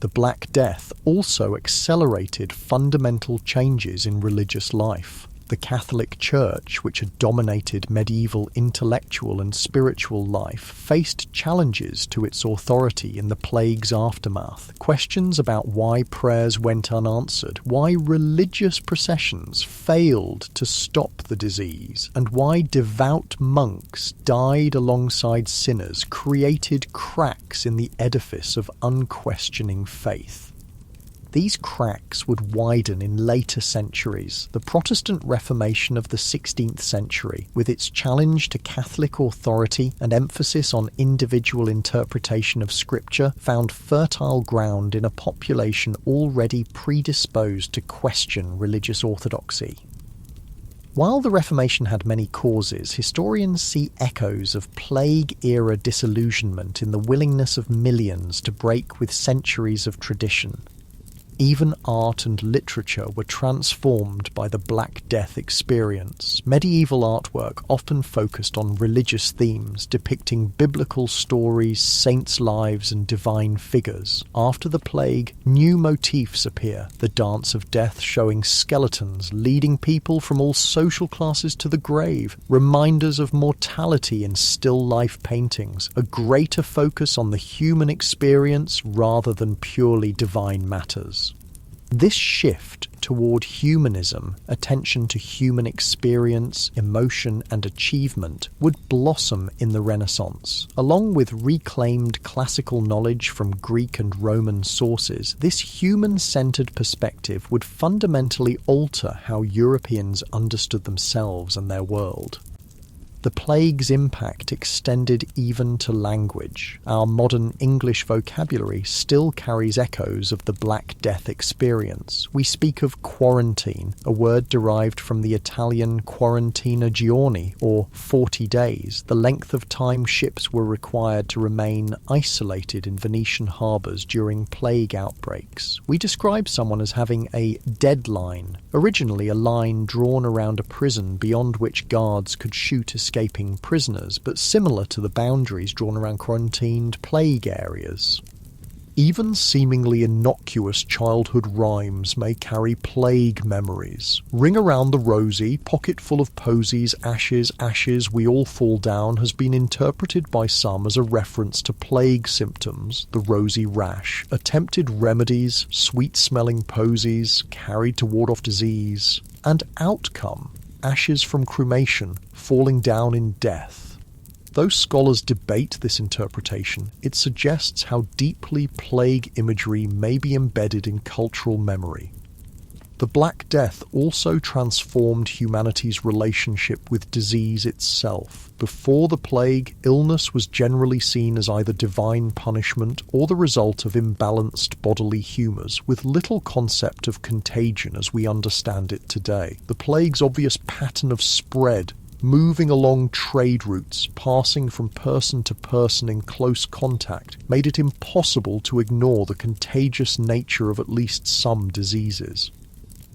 The Black Death also accelerated fundamental changes in religious life. The Catholic Church, which had dominated medieval intellectual and spiritual life, faced challenges to its authority in the plague's aftermath. Questions about why prayers went unanswered, why religious processions failed to stop the disease, and why devout monks died alongside sinners created cracks in the edifice of unquestioning faith. These cracks would widen in later centuries. The Protestant Reformation of the 16th century, with its challenge to Catholic authority and emphasis on individual interpretation of Scripture, found fertile ground in a population already predisposed to question religious orthodoxy. While the Reformation had many causes, historians see echoes of plague-era disillusionment in the willingness of millions to break with centuries of tradition. Even art and literature were transformed by the Black Death experience. Medieval artwork often focused on religious themes, depicting biblical stories, saints' lives, and divine figures. After the plague, new motifs appear. The Dance of Death showing skeletons leading people from all social classes to the grave, reminders of mortality in still life paintings, a greater focus on the human experience rather than purely divine matters. This shift toward humanism, attention to human experience, emotion, and achievement, would blossom in the Renaissance. Along with reclaimed classical knowledge from Greek and Roman sources, this human-centered perspective would fundamentally alter how Europeans understood themselves and their world. The plague's impact extended even to language. Our modern English vocabulary still carries echoes of the Black Death experience. We speak of quarantine, a word derived from the Italian quarantina giorni, or 40 days, the length of time ships were required to remain isolated in Venetian harbours during plague outbreaks. We describe someone as having a deadline, originally a line drawn around a prison beyond which guards could shoot escaping prisoners, but similar to the boundaries drawn around quarantined plague areas. Even seemingly innocuous childhood rhymes may carry plague memories. Ring around the rosy, pocket full of posies, ashes, ashes, we all fall down has been interpreted by some as a reference to plague symptoms, the rosy rash, attempted remedies, sweet-smelling posies, carried to ward off disease, and outcome, ashes from cremation, falling down in death. Though scholars debate this interpretation, it suggests how deeply plague imagery may be embedded in cultural memory. The Black Death also transformed humanity's relationship with disease itself. Before the plague, illness was generally seen as either divine punishment or the result of imbalanced bodily humours, with little concept of contagion as we understand it today. The plague's obvious pattern of spread, moving along trade routes, passing from person to person in close contact, made it impossible to ignore the contagious nature of at least some diseases.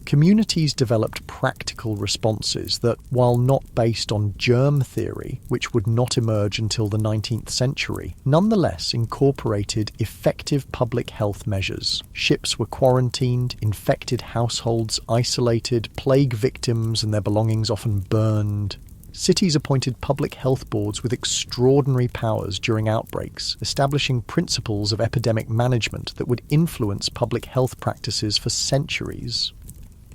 Communities developed practical responses that, while not based on germ theory, which would not emerge until the 19th century, nonetheless incorporated effective public health measures. Ships were quarantined, infected households isolated, plague victims and their belongings often burned. Cities appointed public health boards with extraordinary powers during outbreaks, establishing principles of epidemic management that would influence public health practices for centuries.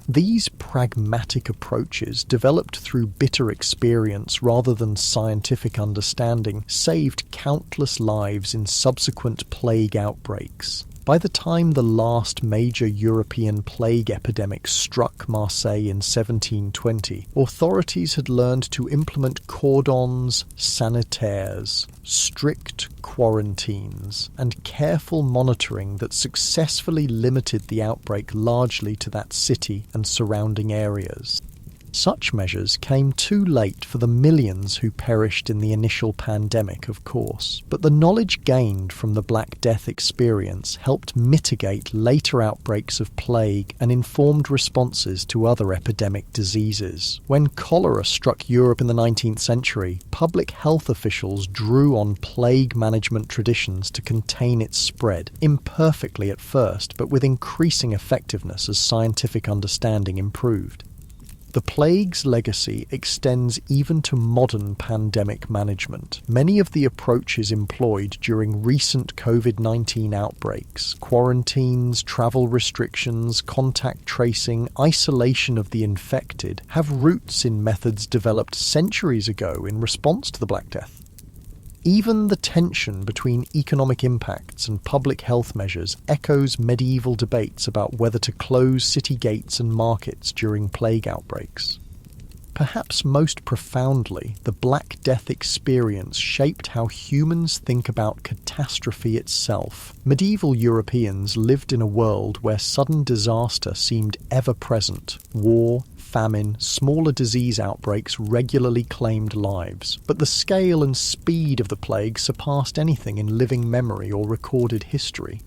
These pragmatic approaches, developed through bitter experience rather than scientific understanding, saved countless lives in subsequent plague outbreaks. By the time the last major European plague epidemic struck Marseille in 1720, authorities had learned to implement cordons sanitaires, strict quarantines, and careful monitoring that successfully limited the outbreak largely to that city and surrounding areas. Such measures came too late for the millions who perished in the initial pandemic, of course, but the knowledge gained from the Black Death experience helped mitigate later outbreaks of plague and informed responses to other epidemic diseases. When cholera struck Europe in the 19th century, public health officials drew on plague management traditions to contain its spread, imperfectly at first, but with increasing effectiveness as scientific understanding improved. The plague's legacy extends even to modern pandemic management. Many of the approaches employed during recent COVID-19 outbreaks, quarantines, travel restrictions, contact tracing, isolation of the infected, have roots in methods developed centuries ago in response to the Black Death. Even the tension between economic impacts and public health measures echoes medieval debates about whether to close city gates and markets during plague outbreaks. Perhaps most profoundly, the Black Death experience shaped how humans think about catastrophe itself. Medieval Europeans lived in a world where sudden disaster seemed ever-present. War, famine, smaller disease outbreaks regularly claimed lives, but the scale and speed of the plague surpassed anything in living memory or recorded history.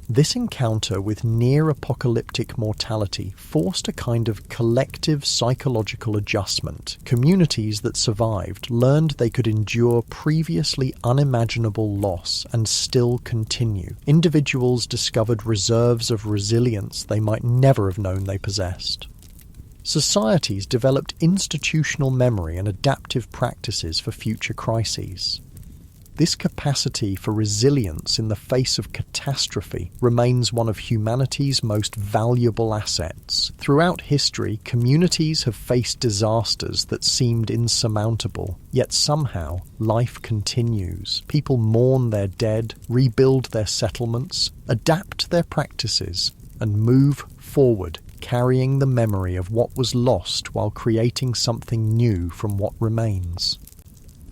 This encounter with near-apocalyptic mortality forced a kind of collective psychological adjustment. Communities that survived learned they could endure previously unimaginable loss and still continue. Individuals discovered reserves of resilience they might never have known they possessed. Societies developed institutional memory and adaptive practices for future crises. This capacity for resilience in the face of catastrophe remains one of humanity's most valuable assets. Throughout history, communities have faced disasters that seemed insurmountable, yet somehow life continues. People mourn their dead, rebuild their settlements, adapt their practices, and move forward, carrying the memory of what was lost while creating something new from what remains.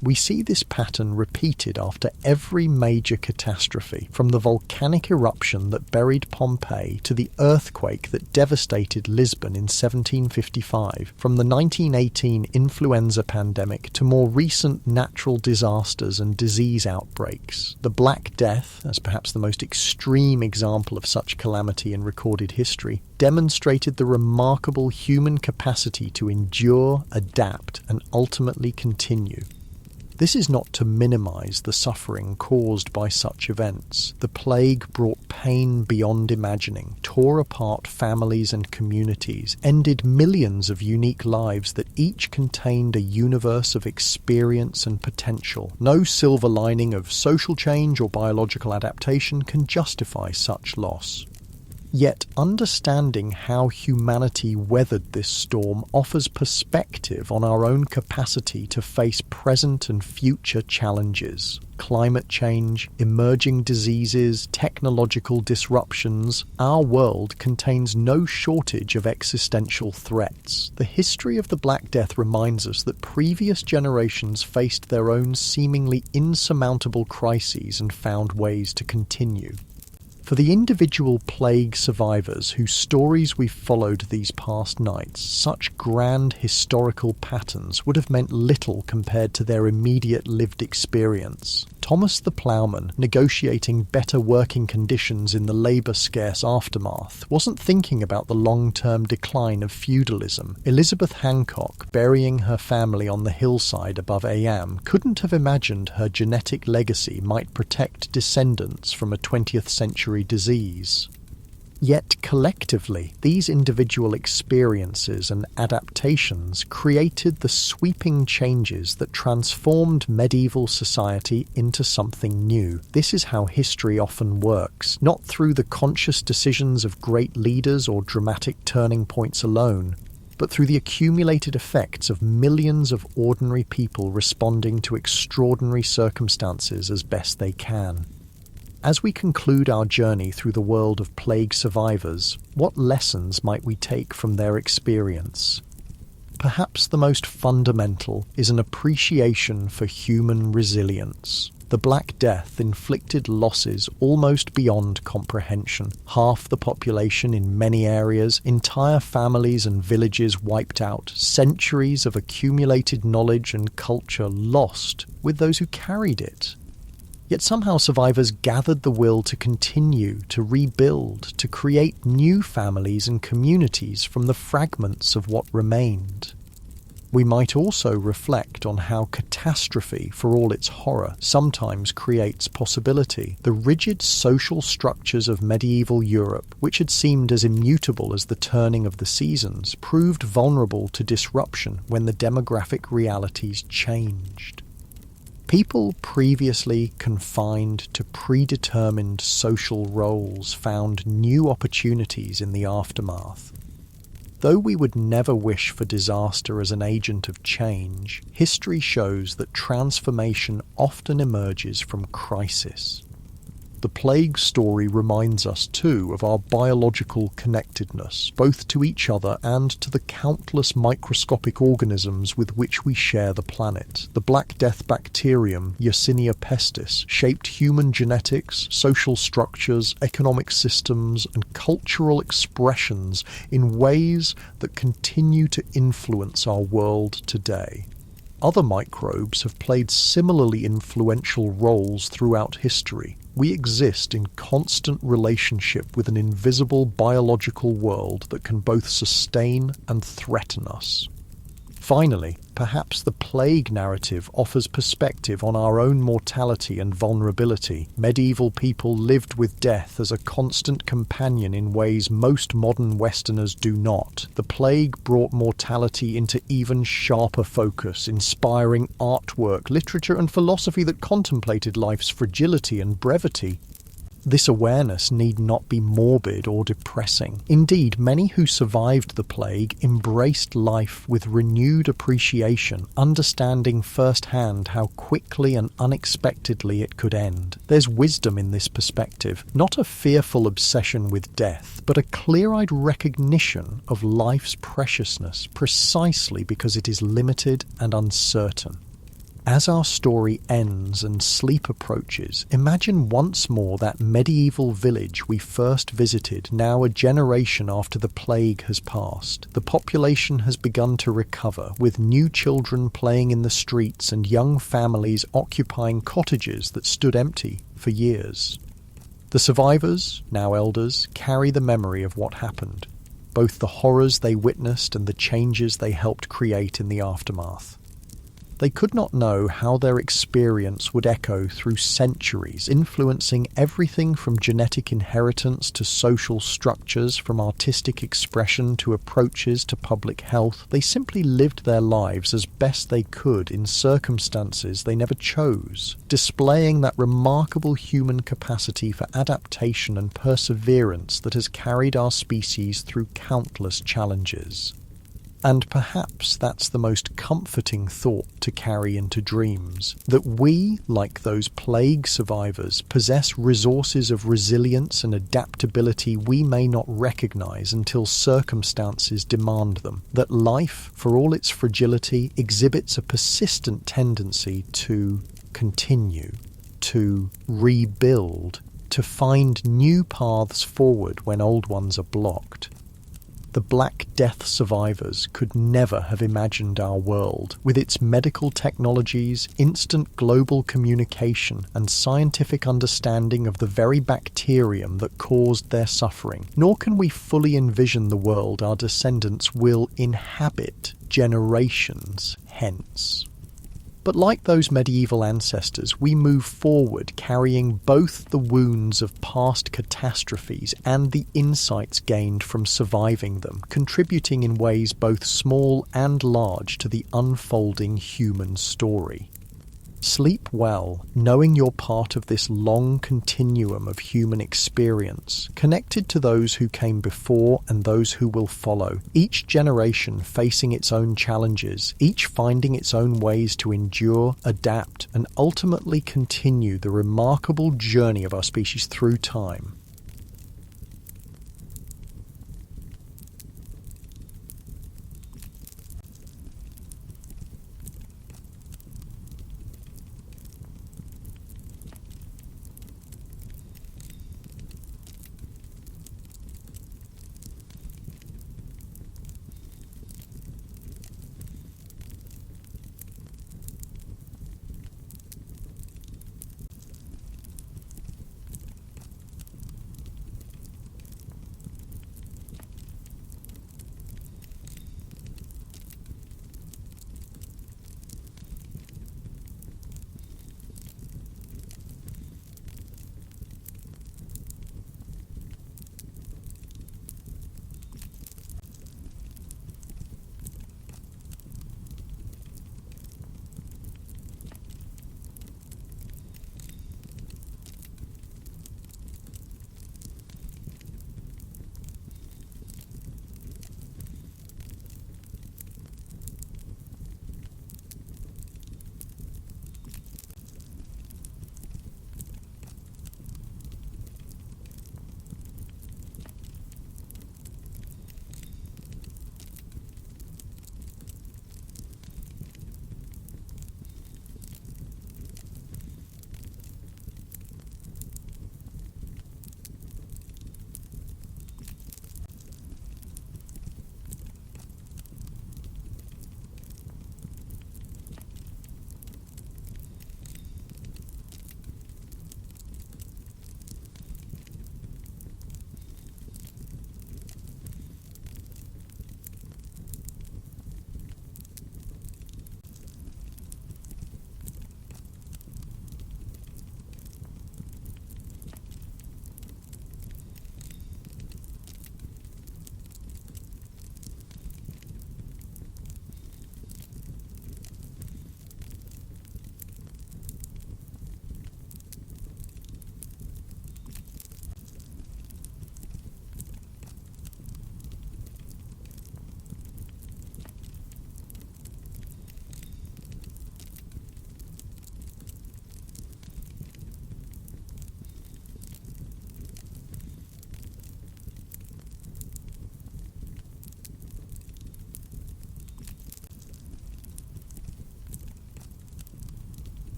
We see this pattern repeated after every major catastrophe, from the volcanic eruption that buried Pompeii to the earthquake that devastated Lisbon in 1755, from the 1918 influenza pandemic to more recent natural disasters and disease outbreaks. The Black Death, as perhaps the most extreme example of such calamity in recorded history, demonstrated the remarkable human capacity to endure, adapt, and ultimately continue. This is not to minimize the suffering caused by such events. The plague brought pain beyond imagining, tore apart families and communities, ended millions of unique lives that each contained a universe of experience and potential. No silver lining of social change or biological adaptation can justify such loss. Yet understanding how humanity weathered this storm offers perspective on our own capacity to face present and future challenges. Climate change, emerging diseases, technological disruptions. Our world contains no shortage of existential threats. The history of the Black Death reminds us that previous generations faced their own seemingly insurmountable crises and found ways to continue. For the individual plague survivors whose stories we've followed these past nights, such grand historical patterns would have meant little compared to their immediate lived experience. Thomas the ploughman, negotiating better working conditions in the labour-scarce aftermath, wasn't thinking about the long-term decline of feudalism. Elizabeth Hancock, burying her family on the hillside above Eyam, couldn't have imagined her genetic legacy might protect descendants from a 20th century disease. Yet collectively, these individual experiences and adaptations created the sweeping changes that transformed medieval society into something new. This is how history often works, not through the conscious decisions of great leaders or dramatic turning points alone, but through the accumulated effects of millions of ordinary people responding to extraordinary circumstances as best they can. As we conclude our journey through the world of plague survivors, what lessons might we take from their experience? Perhaps the most fundamental is an appreciation for human resilience. The Black Death inflicted losses almost beyond comprehension. Half the population in many areas, entire families and villages wiped out, centuries of accumulated knowledge and culture lost with those who carried it. Yet somehow survivors gathered the will to continue, to rebuild, to create new families and communities from the fragments of what remained. We might also reflect on how catastrophe, for all its horror, sometimes creates possibility. The rigid social structures of medieval Europe, which had seemed as immutable as the turning of the seasons, proved vulnerable to disruption when the demographic realities changed. People previously confined to predetermined social roles found new opportunities in the aftermath. Though we would never wish for disaster as an agent of change, history shows that transformation often emerges from crisis. The plague story reminds us too of our biological connectedness, both to each other and to the countless microscopic organisms with which we share the planet. The Black Death bacterium, Yersinia pestis, shaped human genetics, social structures, economic systems, and cultural expressions in ways that continue to influence our world today. Other microbes have played similarly influential roles throughout history. We exist in constant relationship with an invisible biological world that can both sustain and threaten us. Finally, perhaps the plague narrative offers perspective on our own mortality and vulnerability. Medieval people lived with death as a constant companion in ways most modern Westerners do not. The plague brought mortality into even sharper focus, inspiring artwork, literature, and philosophy that contemplated life's fragility and brevity. This awareness need not be morbid or depressing. Indeed, many who survived the plague embraced life with renewed appreciation, understanding firsthand how quickly and unexpectedly it could end. There's wisdom in this perspective, not a fearful obsession with death, but a clear-eyed recognition of life's preciousness precisely because it is limited and uncertain. As our story ends and sleep approaches, imagine once more that medieval village we first visited, now a generation after the plague has passed. The population has begun to recover, with new children playing in the streets and young families occupying cottages that stood empty for years. The survivors, now elders, carry the memory of what happened, both the horrors they witnessed and the changes they helped create in the aftermath. They could not know how their experience would echo through centuries, influencing everything from genetic inheritance to social structures, from artistic expression to approaches to public health. They simply lived their lives as best they could in circumstances they never chose, displaying that remarkable human capacity for adaptation and perseverance that has carried our species through countless challenges. And perhaps that's the most comforting thought to carry into dreams, that we, like those plague survivors, possess resources of resilience and adaptability we may not recognize until circumstances demand them, that life, for all its fragility, exhibits a persistent tendency to continue, to rebuild, to find new paths forward when old ones are blocked. The Black Death survivors could never have imagined our world, with its medical technologies, instant global communication, and scientific understanding of the very bacterium that caused their suffering. Nor can we fully envision the world our descendants will inhabit generations hence. But like those medieval ancestors, we move forward carrying both the wounds of past catastrophes and the insights gained from surviving them, contributing in ways both small and large to the unfolding human story. Sleep well, knowing you're part of this long continuum of human experience, connected to those who came before and those who will follow, each generation facing its own challenges, each finding its own ways to endure, adapt, and ultimately continue the remarkable journey of our species through time.